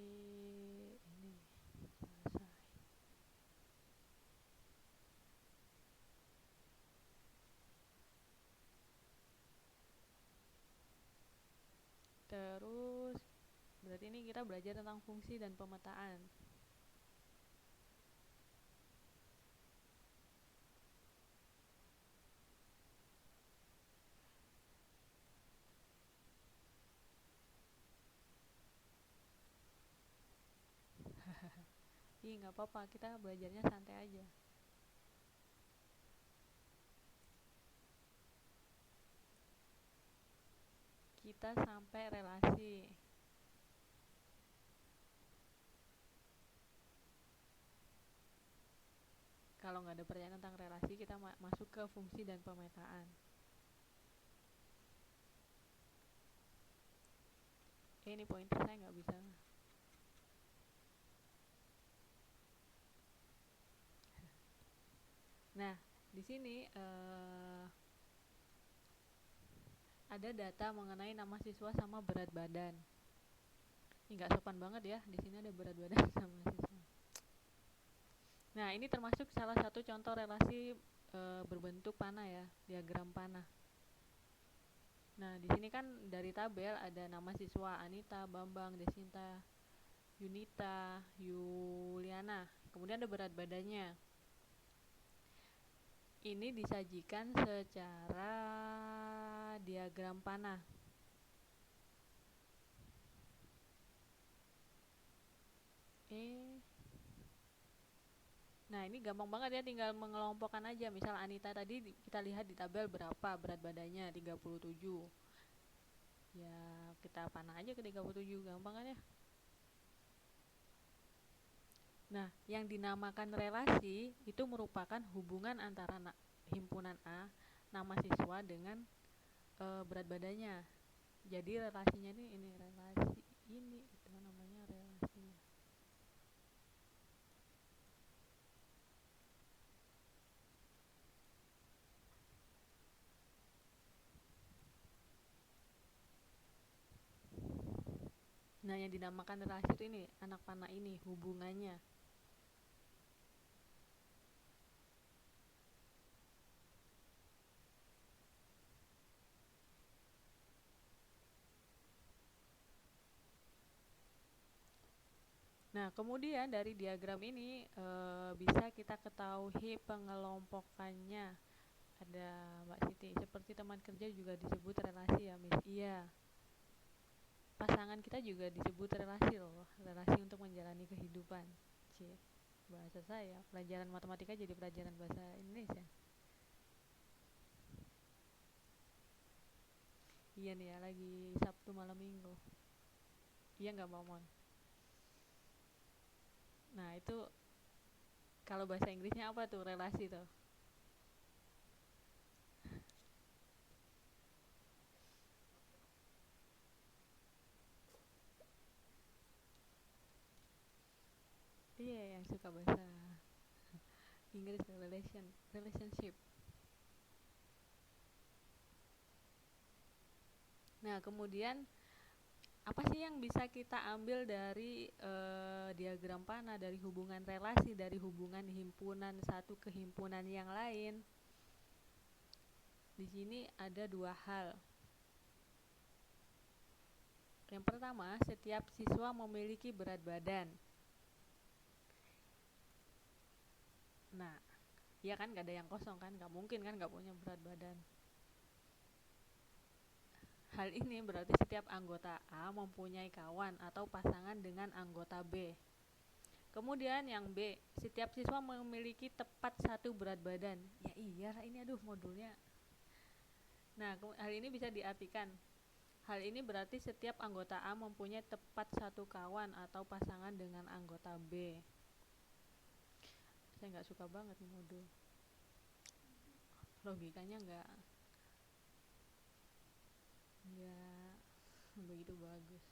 ini selesai. Terus berarti ini kita belajar tentang fungsi dan pemetaan. Ih, nggak apa-apa, kita belajarnya santai aja. Kita sampai relasi. Kalau nggak ada pertanyaan tentang relasi, kita masuk ke fungsi dan pemetaan. Ini pointer saya nggak bisa. Nah, di sini ada data mengenai nama siswa sama berat badan. Ini nggak sopan banget ya, di sini ada berat badan sama siswa. Nah, ini termasuk salah satu contoh relasi berbentuk panah ya, diagram panah. Nah, di sini kan dari tabel ada nama siswa Anita, Bambang, Desinta, Yunita, Yuliana. Kemudian ada berat badannya. Ini disajikan secara diagram panah. Nah, ini gampang banget ya, tinggal mengelompokkan aja. Misal Anita tadi kita lihat di tabel berapa berat badannya, 37. Ya, kita panah aja ke 37, gampang kan ya? Nah, yang dinamakan relasi itu merupakan hubungan antara himpunan A, nama siswa dengan berat badannya. Jadi relasinya ini relasi ini itu namanya relasi. Nah, yang dinamakan relasi itu ini, anak panah ini, hubungannya. Nah, kemudian dari diagram ini bisa kita ketahui pengelompokannya. Ada Mbak Siti, seperti teman kerja juga disebut relasi ya, Miss? Iya. Pasangan kita juga disebut relasi loh, relasi untuk menjalani kehidupan. Cie, bahasa saya, pelajaran matematika jadi pelajaran bahasa Indonesia. Iya nih ya, lagi Sabtu malam minggu. Iya nggak, Mbak Mon? Nah, itu kalau bahasa Inggrisnya apa tuh relasi tuh? Iya, yang suka bahasa Inggris, relationship. Nah, kemudian apa sih yang bisa kita ambil dari diagram panah, dari hubungan relasi, dari hubungan himpunan satu ke himpunan yang lain? Di sini ada dua hal. Yang pertama, setiap siswa memiliki berat badan. Nah, ya kan gak ada yang kosong kan, gak mungkin kan gak punya berat badan. Hal ini berarti setiap anggota A mempunyai kawan atau pasangan dengan anggota B. Kemudian yang B, setiap siswa memiliki tepat satu berat badan. Ya iya, ini aduh modulnya. Nah, hal ini bisa diartikan. Hal ini berarti setiap anggota A mempunyai tepat satu kawan atau pasangan dengan anggota B. Saya nggak suka banget nih modul. Logikanya nggak begitu bagus.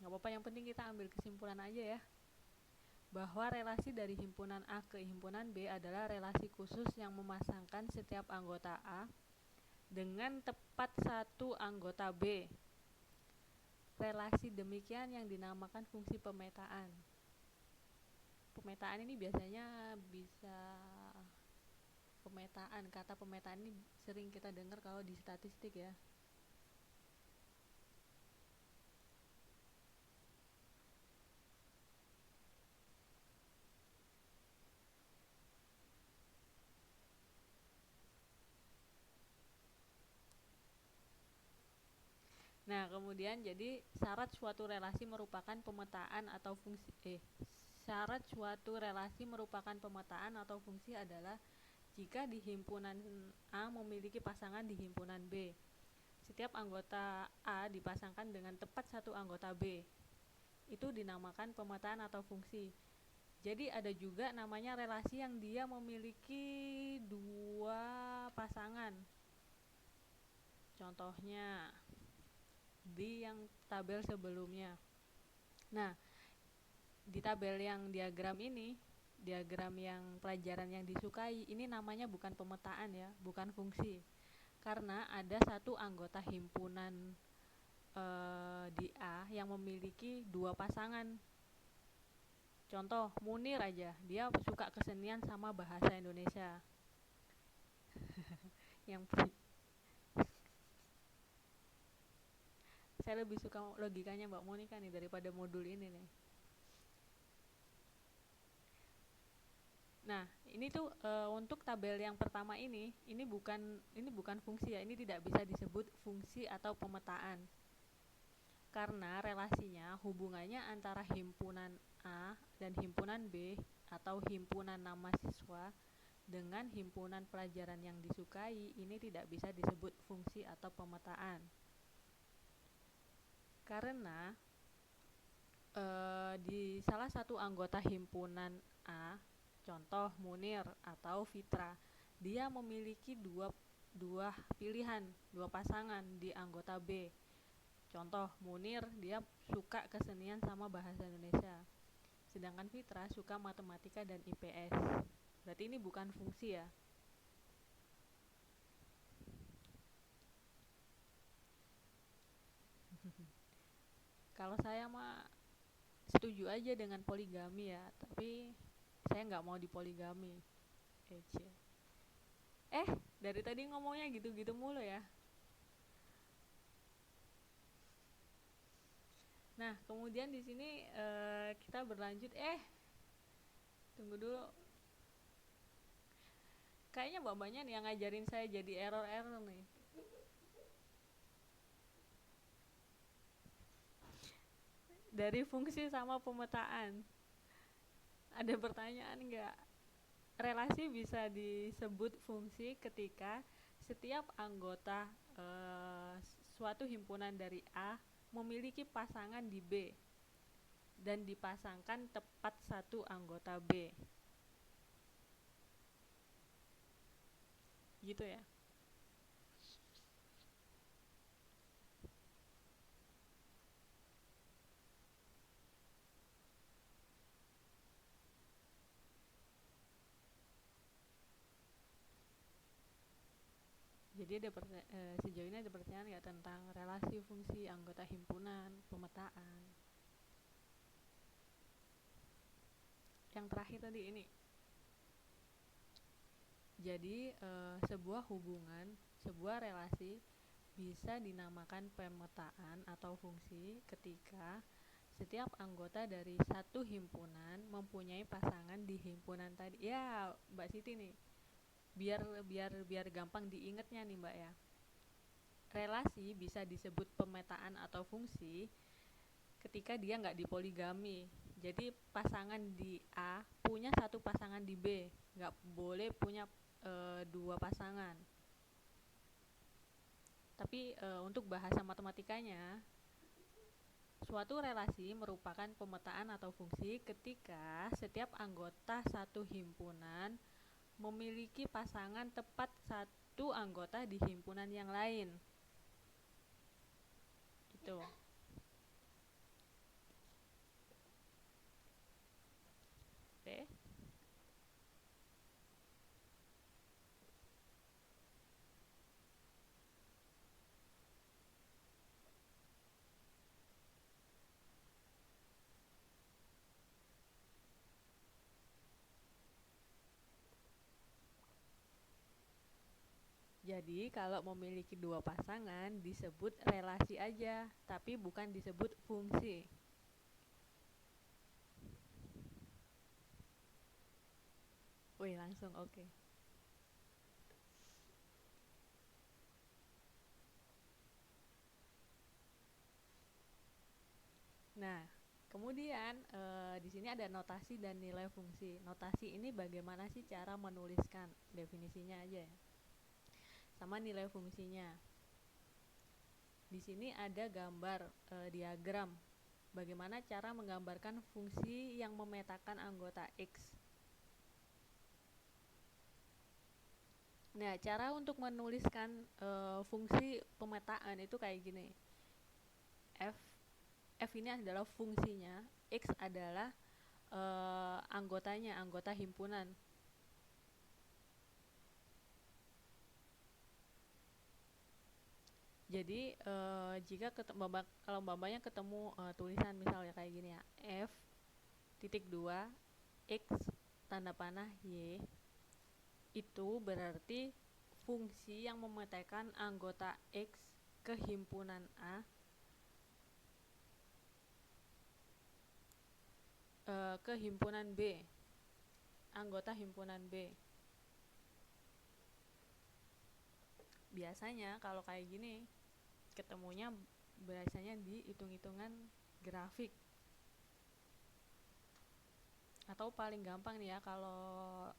Nggak apa-apa, yang penting kita ambil kesimpulan aja ya, bahwa relasi dari himpunan A ke himpunan B adalah relasi khusus yang memasangkan setiap anggota A dengan tepat satu anggota B. Relasi demikian yang dinamakan fungsi pemetaan. Pemetaan ini biasanya bisa pemetaan, kata pemetaan ini sering kita dengar kalau di statistik ya. Nah, kemudian jadi syarat suatu relasi merupakan pemetaan atau fungsi syarat suatu relasi merupakan pemetaan atau fungsi adalah jika di himpunan A memiliki pasangan di himpunan B. Setiap anggota A dipasangkan dengan tepat satu anggota B. Itu dinamakan pemetaan atau fungsi. Jadi ada juga namanya relasi yang dia memiliki dua pasangan. Contohnya di yang tabel sebelumnya. Nah, di tabel yang diagram ini, diagram yang pelajaran yang disukai, ini namanya bukan pemetaan ya, bukan fungsi. Karena ada satu anggota himpunan di A yang memiliki dua pasangan. Contoh, Munir aja, dia suka kesenian sama bahasa Indonesia. Yang saya lebih suka logikanya Mbak Monika nih daripada modul ini nih. Nah, ini tuh untuk tabel yang pertama ini bukan fungsi ya, ini tidak bisa disebut fungsi atau pemetaan. Karena relasinya hubungannya antara himpunan A dan himpunan B atau himpunan nama siswa dengan himpunan pelajaran yang disukai ini tidak bisa disebut fungsi atau pemetaan. Karena di salah satu anggota himpunan A, contoh Munir atau Fitra, dia memiliki dua pilihan, dua pasangan di anggota B. Contoh Munir, dia suka kesenian sama bahasa Indonesia, sedangkan Fitra suka matematika dan IPS. Berarti ini bukan fungsi ya. Kalau saya mah setuju aja dengan poligami ya, tapi saya nggak mau dipoligami. Ece. Dari tadi ngomongnya gitu-gitu mulu ya. Nah, kemudian di sini kita berlanjut. Tunggu dulu. Kayaknya bapaknya nih yang ngajarin saya jadi error-error nih. Dari fungsi sama pemetaan. Ada pertanyaan nggak? Relasi bisa disebut fungsi ketika setiap anggota suatu himpunan dari A memiliki pasangan di B dan dipasangkan tepat satu anggota B. Gitu ya. Jadi sejauh ini ada pertanyaan nggak tentang relasi fungsi anggota himpunan, pemetaan. Yang terakhir tadi ini. Jadi sebuah hubungan, sebuah relasi bisa dinamakan pemetaan atau fungsi ketika setiap anggota dari satu himpunan mempunyai pasangan di himpunan tadi. Ya, Mbak Siti nih. Biar gampang diingetnya nih, Mbak ya. Relasi bisa disebut pemetaan atau fungsi ketika dia nggak dipoligami. Jadi pasangan di A punya satu pasangan di B, nggak boleh punya dua pasangan. Tapi untuk bahasa matematikanya, suatu relasi merupakan pemetaan atau fungsi ketika setiap anggota satu himpunan memiliki pasangan tepat satu anggota di himpunan yang lain. Itu. Oke. Jadi kalau memiliki dua pasangan disebut relasi aja, tapi bukan disebut fungsi. Wih, langsung oke. Nah, kemudian di sini ada notasi dan nilai fungsi. Notasi ini bagaimana sih cara menuliskan, definisinya aja ya. Sama nilai fungsinya. Di sini ada gambar diagram. Bagaimana cara menggambarkan fungsi yang memetakan anggota X. Nah, cara untuk menuliskan fungsi pemetaan itu kayak gini. F ini adalah fungsinya, X adalah anggotanya, anggota himpunan. Jadi jika kalau bapaknya ketemu tulisan misalnya kayak gini ya, F titik 2 X tanda panah Y, itu berarti fungsi yang memetakan anggota X ke himpunan A ke himpunan B, anggota himpunan B. Biasanya kalau kayak gini ketemunya biasanya di hitung-hitungan grafik. Atau paling gampang nih ya, kalau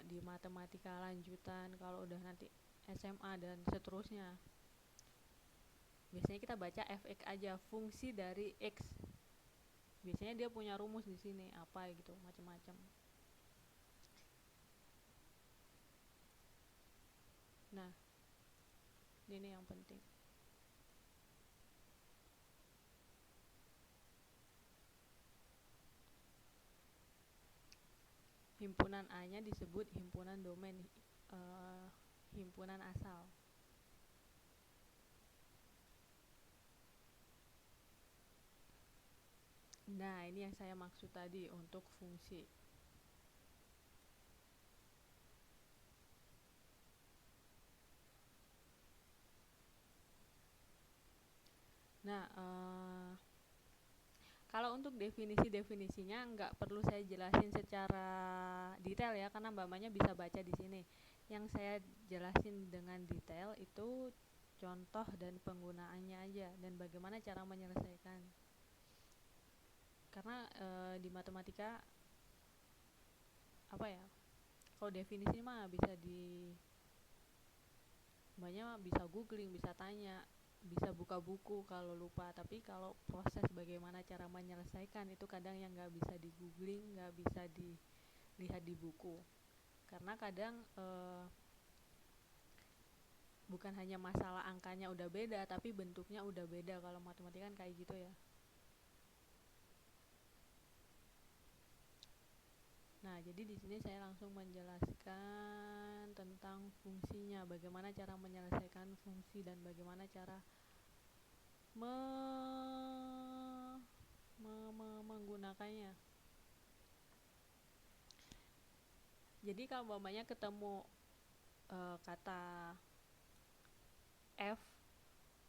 di matematika lanjutan, kalau udah nanti SMA dan seterusnya, biasanya kita baca fx aja, fungsi dari X. Biasanya dia punya rumus di sini apa gitu, macam-macam. Nah, ini yang penting. Himpunan A-nya disebut himpunan domain, himpunan asal. Nah, ini yang saya maksud tadi untuk fungsi. Nah, kalau untuk definisinya nggak perlu saya jelasin secara detail ya, karena mbak-mbaknya bisa baca di sini. Yang saya jelasin dengan detail itu contoh dan penggunaannya aja, dan bagaimana cara menyelesaikan. Karena di matematika apa ya, kalau definisi mah bisa mbaknya bisa googling, bisa tanya, bisa buka buku kalau lupa. Tapi kalau proses bagaimana cara menyelesaikan itu kadang yang nggak bisa di googling, nggak bisa dilihat di buku. Karena kadang bukan hanya masalah angkanya udah beda, tapi bentuknya udah beda. Kalau matematika kan kayak gitu ya. Nah, jadi di sini saya langsung menjelaskan tentang fungsinya, bagaimana cara menyelesaikan fungsi dan bagaimana cara menggunakannya. Jadi kalau umpamanya ketemu kata f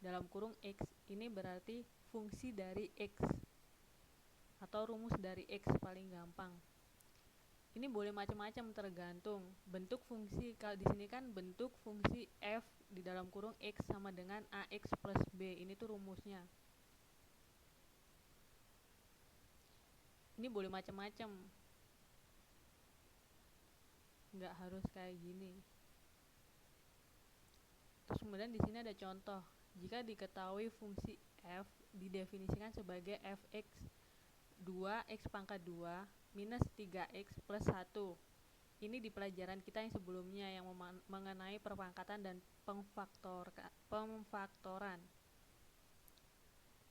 dalam kurung x, ini berarti fungsi dari x atau rumus dari x paling gampang. Ini boleh macam-macam tergantung bentuk fungsi. Kalau di sini kan bentuk fungsi f di dalam kurung x sama dengan ax plus b. Ini tuh rumusnya. Ini boleh macam-macam. Nggak harus kayak gini. Terus kemudian di sini ada contoh. Jika diketahui fungsi f didefinisikan sebagai fx 2x pangkat 2 minus 3x plus 1. Ini di pelajaran kita yang sebelumnya yang mengenai perpangkatan dan pemfaktoran.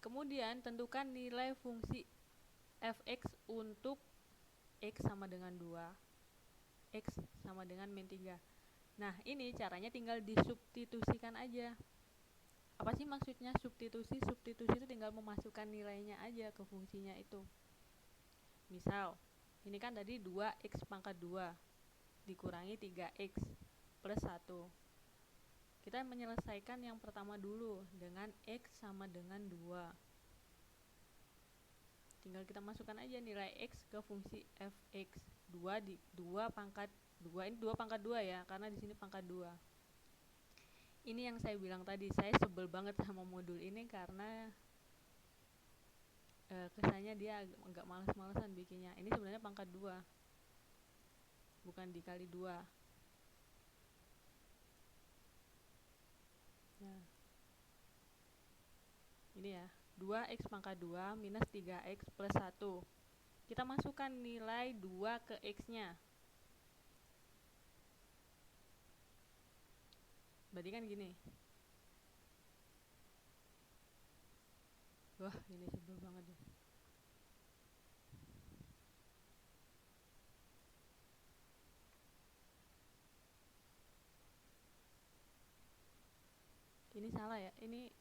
Kemudian tentukan nilai fungsi fx untuk x sama dengan 2, x sama dengan min 3. Nah, ini caranya tinggal disubstitusikan aja. Apa sih maksudnya substitusi? Substitusi itu tinggal memasukkan nilainya aja ke fungsinya itu. Misal, ini kan tadi 2x pangkat 2 dikurangi 3x plus 1. Kita menyelesaikan yang pertama dulu dengan x sama dengan 2. Tinggal kita masukkan aja nilai x ke fungsi fx 2 pangkat 2. Ini 2 pangkat 2 ya, karena di sini pangkat 2. Ini yang saya bilang tadi, saya sebel banget sama modul ini karena kesannya dia agak males-malesan bikinnya. Ini sebenarnya pangkat 2, bukan dikali 2. Nah, ini ya, 2x pangkat 2 minus 3x plus 1. Kita masukkan nilai 2 ke x-nya. Berarti kan gini. Wah, ini sebel banget deh. Ini salah ya. Ini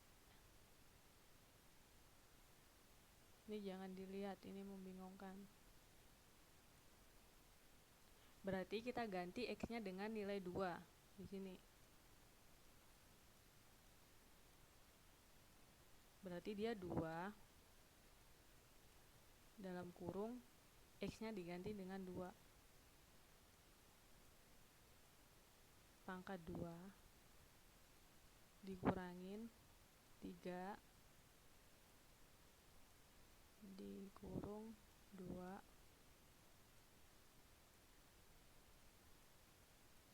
jangan dilihat, ini membingungkan. Berarti kita ganti x-nya dengan nilai 2 di sini. Berarti dia 2 dalam kurung x-nya diganti dengan 2 pangkat 2 dikurangin 3 dikurung 2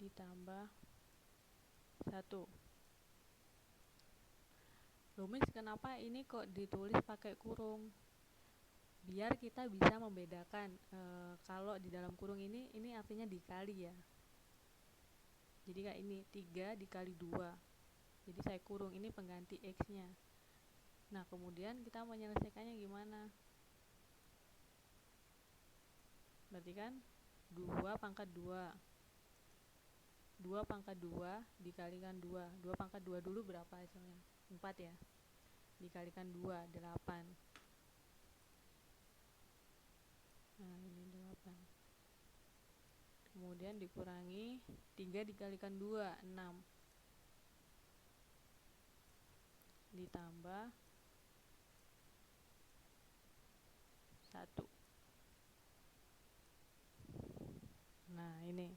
ditambah 1. Loh Miss, kenapa ini kok ditulis pakai kurung? Biar kita bisa membedakan kalau di dalam kurung ini artinya dikali ya. Jadi kayak ini 3 dikali 2. Jadi saya kurung, ini pengganti x-nya. Nah, kemudian kita menyelesaikannya gimana? Berarti kan 2 pangkat 2. 2 pangkat 2 dikalikan 2. 2 pangkat 2 dulu berapa hasilnya? 4 ya. Dikalikan 2, 8. misalkan. Kemudian dikurangi 3 dikalikan 2, 6. Ditambah 1. Nah, ini.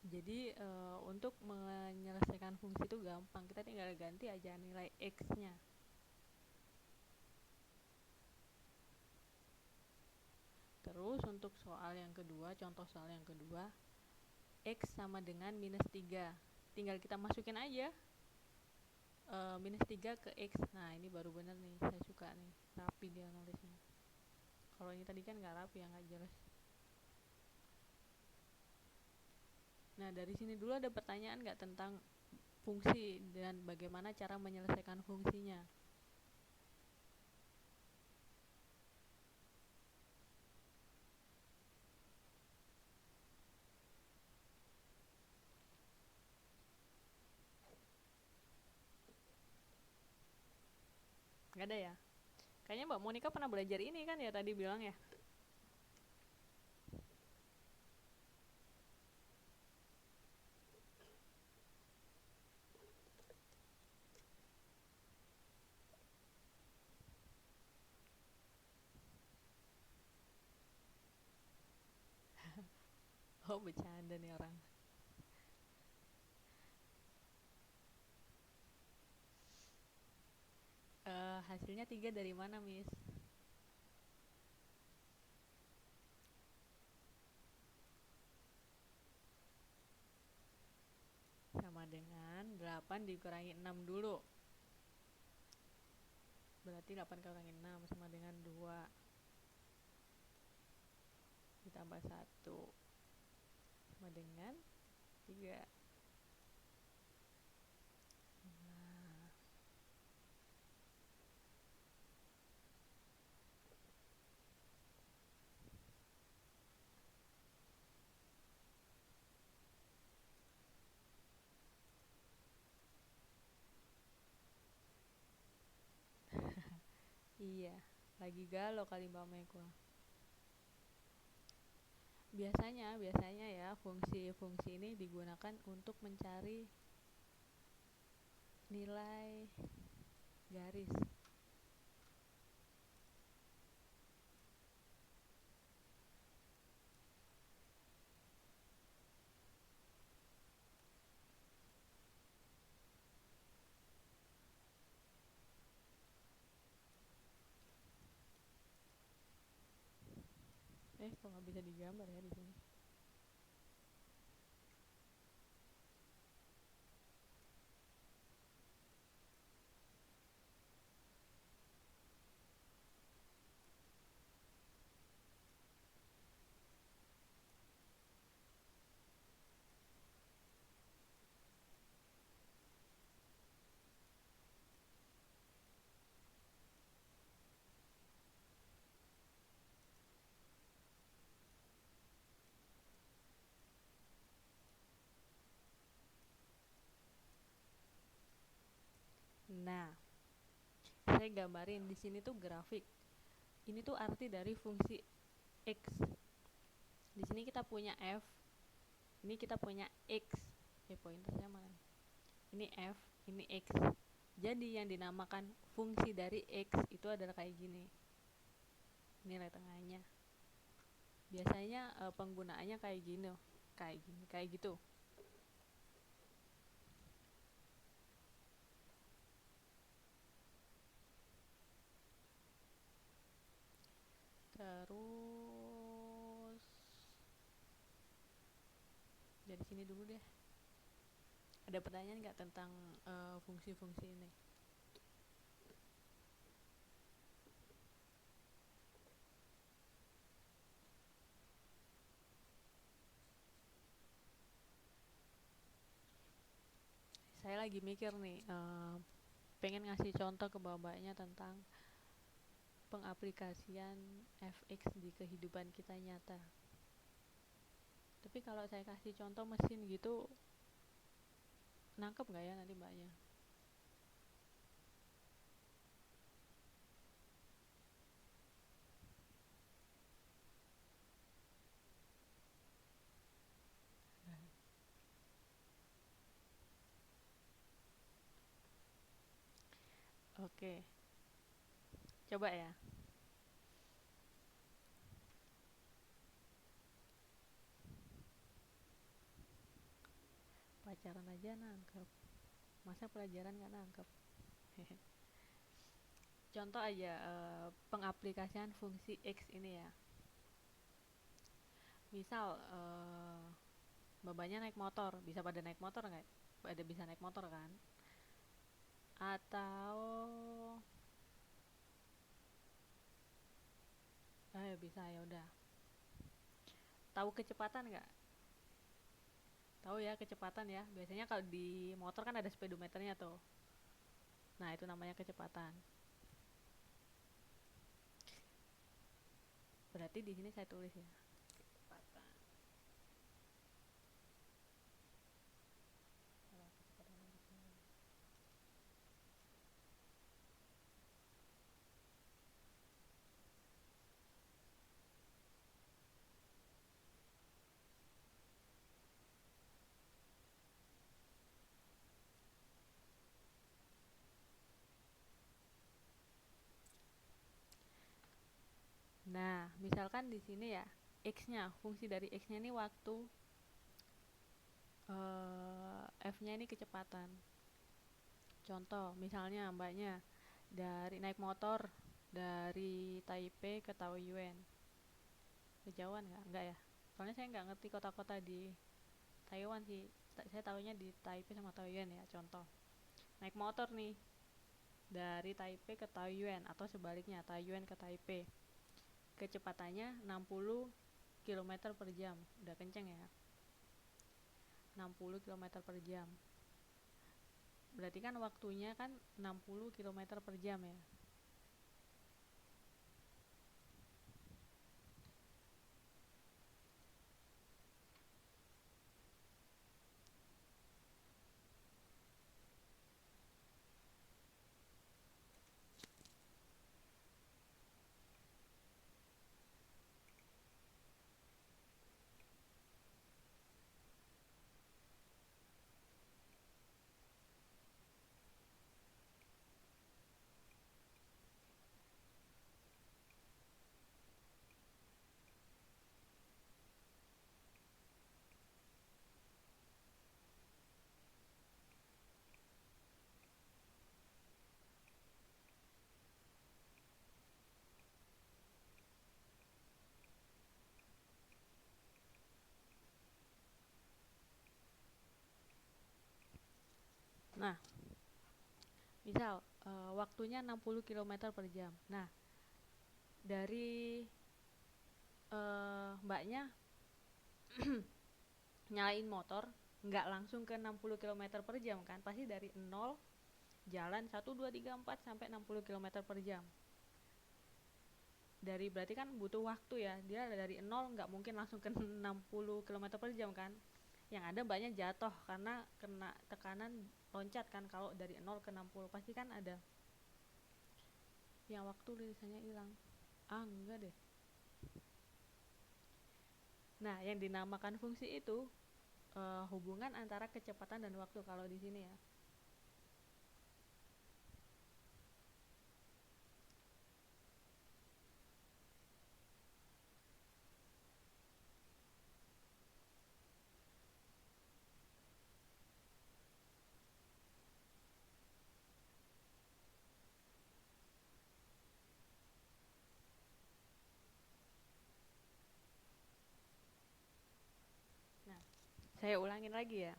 Jadi untuk menyelesaikan fungsi itu gampang. Kita tinggal ganti aja nilai X-nya. Terus untuk soal yang kedua, contoh soal yang kedua, X sama dengan minus 3. Tinggal kita masukin aja minus 3 ke X. Nah, ini baru bener nih, saya suka nih, rapi dia nulisnya. Kalau ini tadi kan nggak rapi ya, nggak jelas. Nah, dari sini dulu ada pertanyaan nggak tentang fungsi dan bagaimana cara menyelesaikan fungsinya? Nggak ada ya? Kayaknya Mbak Monica pernah belajar ini kan ya, tadi bilang ya? Oh, bercanda nih orang. Hasilnya 3 dari mana, Miss? Sama dengan 8 dikurangi 6 dulu. Berarti 8 kurangi 6 sama dengan 2. Ditambah 1 sama dengan 3. Nah, iya, lagi galau kali Mbak Meko. Biasanya ya fungsi-fungsi ini digunakan untuk mencari nilai garis. Kok nggak bisa digambar ya di sini? Nah, saya gambarin di sini tuh grafik. Ini tuh arti dari fungsi X. Di sini kita punya F, ini kita punya X. Pointer saya mana? Ini F, ini X. Jadi yang dinamakan fungsi dari X itu adalah kayak gini. Ini nilai tengahnya. Biasanya penggunaannya kayak gini, kayak gitu. Terus dari sini dulu deh. Ada pertanyaan nggak tentang fungsi-fungsi ini? Saya lagi mikir nih, pengen ngasih contoh ke bapaknya tentang pengaplikasian fx di kehidupan kita nyata. Tapi kalau saya kasih contoh mesin gitu, nangkep nggak ya nanti mbaknya? Oke, coba ya. Pacaran aja nangkep. Masa pelajaran nggak nangkep? Contoh aja pengaplikasian fungsi X ini ya. Misal babanya naik motor, bisa pada naik motor nggak? Pada bisa naik motor kan? Atau bisa ya udah. Tahu kecepatan nggak? Tahu ya kecepatan ya. Biasanya kalau di motor kan ada speedometernya tuh. Nah, itu namanya kecepatan. Berarti di sini saya tulis ya. Kecepatan. Nah, misalkan di sini ya, X-nya, fungsi dari X-nya ini waktu, F-nya ini kecepatan. Contoh, misalnya mbaknya dari naik motor dari Taipei ke Taoyuan. Kejauhan nggak? Nggak ya? Soalnya saya nggak ngerti kota-kota di Taiwan sih. Saya tahunya di Taipei sama Taoyuan ya, contoh. Naik motor nih dari Taipei ke Taoyuan atau sebaliknya Taoyuan ke Taipei. Kecepatannya 60 km per jam. Udah kenceng ya. 60 km per jam. Berarti kan waktunya kan 60 km per jam ya. Nah, misal waktunya 60 km per jam. Nah, dari mbaknya nyalain motor nggak langsung ke 60 km per jam kan, pasti dari 0 jalan 1, 2, 3, 4 sampai 60 km per jam. Dari berarti kan butuh waktu ya, dia dari 0 nggak mungkin langsung ke 60 km per jam kan, yang ada mbaknya jatuh karena kena tekanan loncat kan. Kalau dari 0 ke 60 pasti kan ada yang waktu tulisannya hilang. Enggak deh. Nah, yang dinamakan fungsi itu hubungan antara kecepatan dan waktu kalau di sini ya. Nah, saya ulangin lagi ya.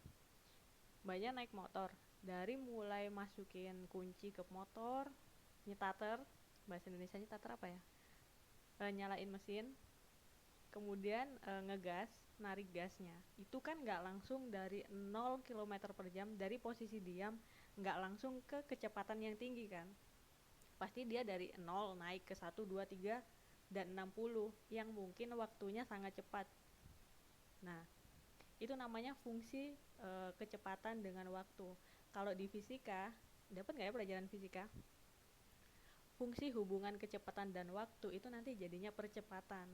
Mbaknya naik motor, dari mulai masukin kunci ke motor, nyetater, bahasa Indonesia nyetater apa ya, nyalain mesin, kemudian ngegas, narik gasnya, itu kan nggak langsung dari 0 km per jam dari posisi diam, nggak langsung ke kecepatan yang tinggi kan. Pasti dia dari 0 naik ke 1, 2, 3, dan 60 yang mungkin waktunya sangat cepat. Nah, itu namanya fungsi kecepatan dengan waktu. Kalau di fisika, dapat nggak ya pelajaran fisika? Fungsi hubungan kecepatan dan waktu itu nanti jadinya percepatan.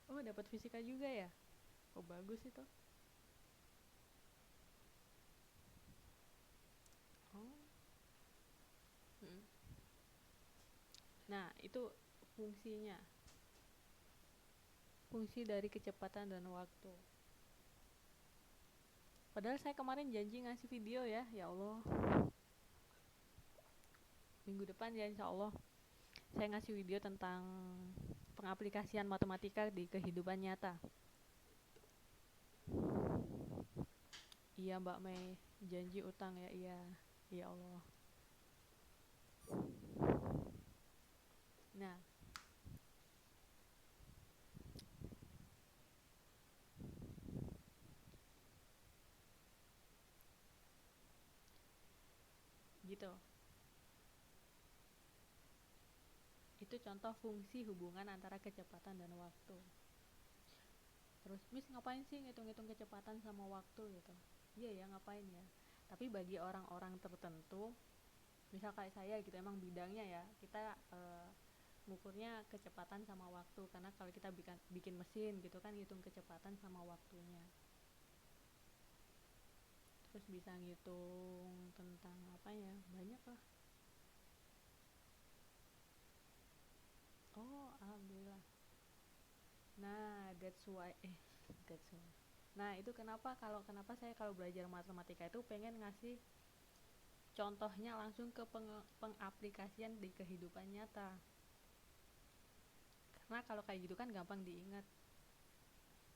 Oh, dapat fisika juga ya? Oh, bagus itu. Nah, itu fungsinya. Fungsi dari kecepatan dan waktu. Padahal saya kemarin janji ngasih video ya, ya Allah. Minggu depan ya insya Allah saya ngasih video tentang pengaplikasian matematika di kehidupan nyata. Iya Mbak Mei, janji utang ya, iya. Ya Allah. Nah, gitu. Itu contoh fungsi hubungan antara kecepatan dan waktu. Terus, Miss ngapain sih ngitung-ngitung kecepatan sama waktu gitu? Iya ya, ngapain ya? Tapi bagi orang-orang tertentu, misal kayak saya gitu, emang bidangnya ya, kita ngukurnya kecepatan sama waktu. Karena kalau kita bikin mesin gitu kan, ngitung kecepatan sama waktunya. Terus bisa ngitung tentang apa ya, banyak lah. Oh, alhamdulillah. Nah, that's why. Nah, itu kenapa saya kalau belajar matematika itu pengen ngasih contohnya langsung ke pengaplikasian di kehidupan nyata. Karena kalau kayak gitu kan gampang diingat.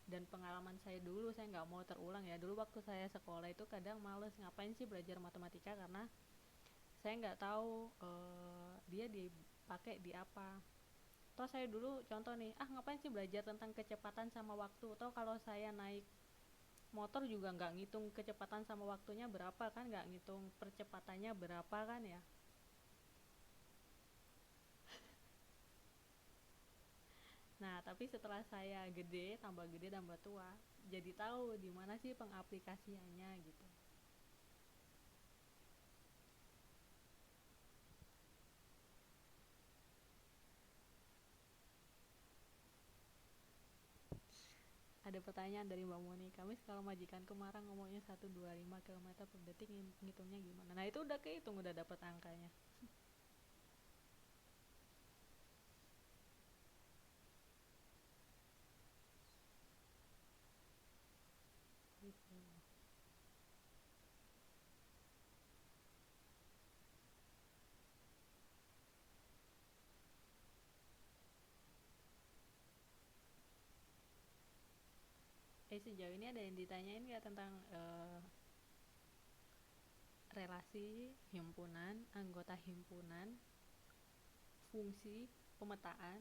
Dan pengalaman saya dulu, saya nggak mau terulang ya. Dulu waktu saya sekolah itu kadang males, ngapain sih belajar matematika, karena saya nggak tahu dia dipakai di apa. Toh saya dulu contoh nih, ngapain sih belajar tentang kecepatan sama waktu. Toh kalau saya naik motor juga nggak ngitung kecepatan sama waktunya berapa kan, nggak ngitung percepatannya berapa kan ya. Nah, tapi setelah saya gede tambah tua, jadi tahu di mana sih pengaplikasiannya gitu. Ada pertanyaan dari Mbak Moni, Kamis kalau majikanku marah ngomongnya 125 km per detik, ngitungnya gimana? Nah, itu udah kehitung, udah dapat angkanya. Gitu. Sejauh ini ada yang ditanyain nggak tentang relasi himpunan, anggota himpunan, fungsi, pemetaan,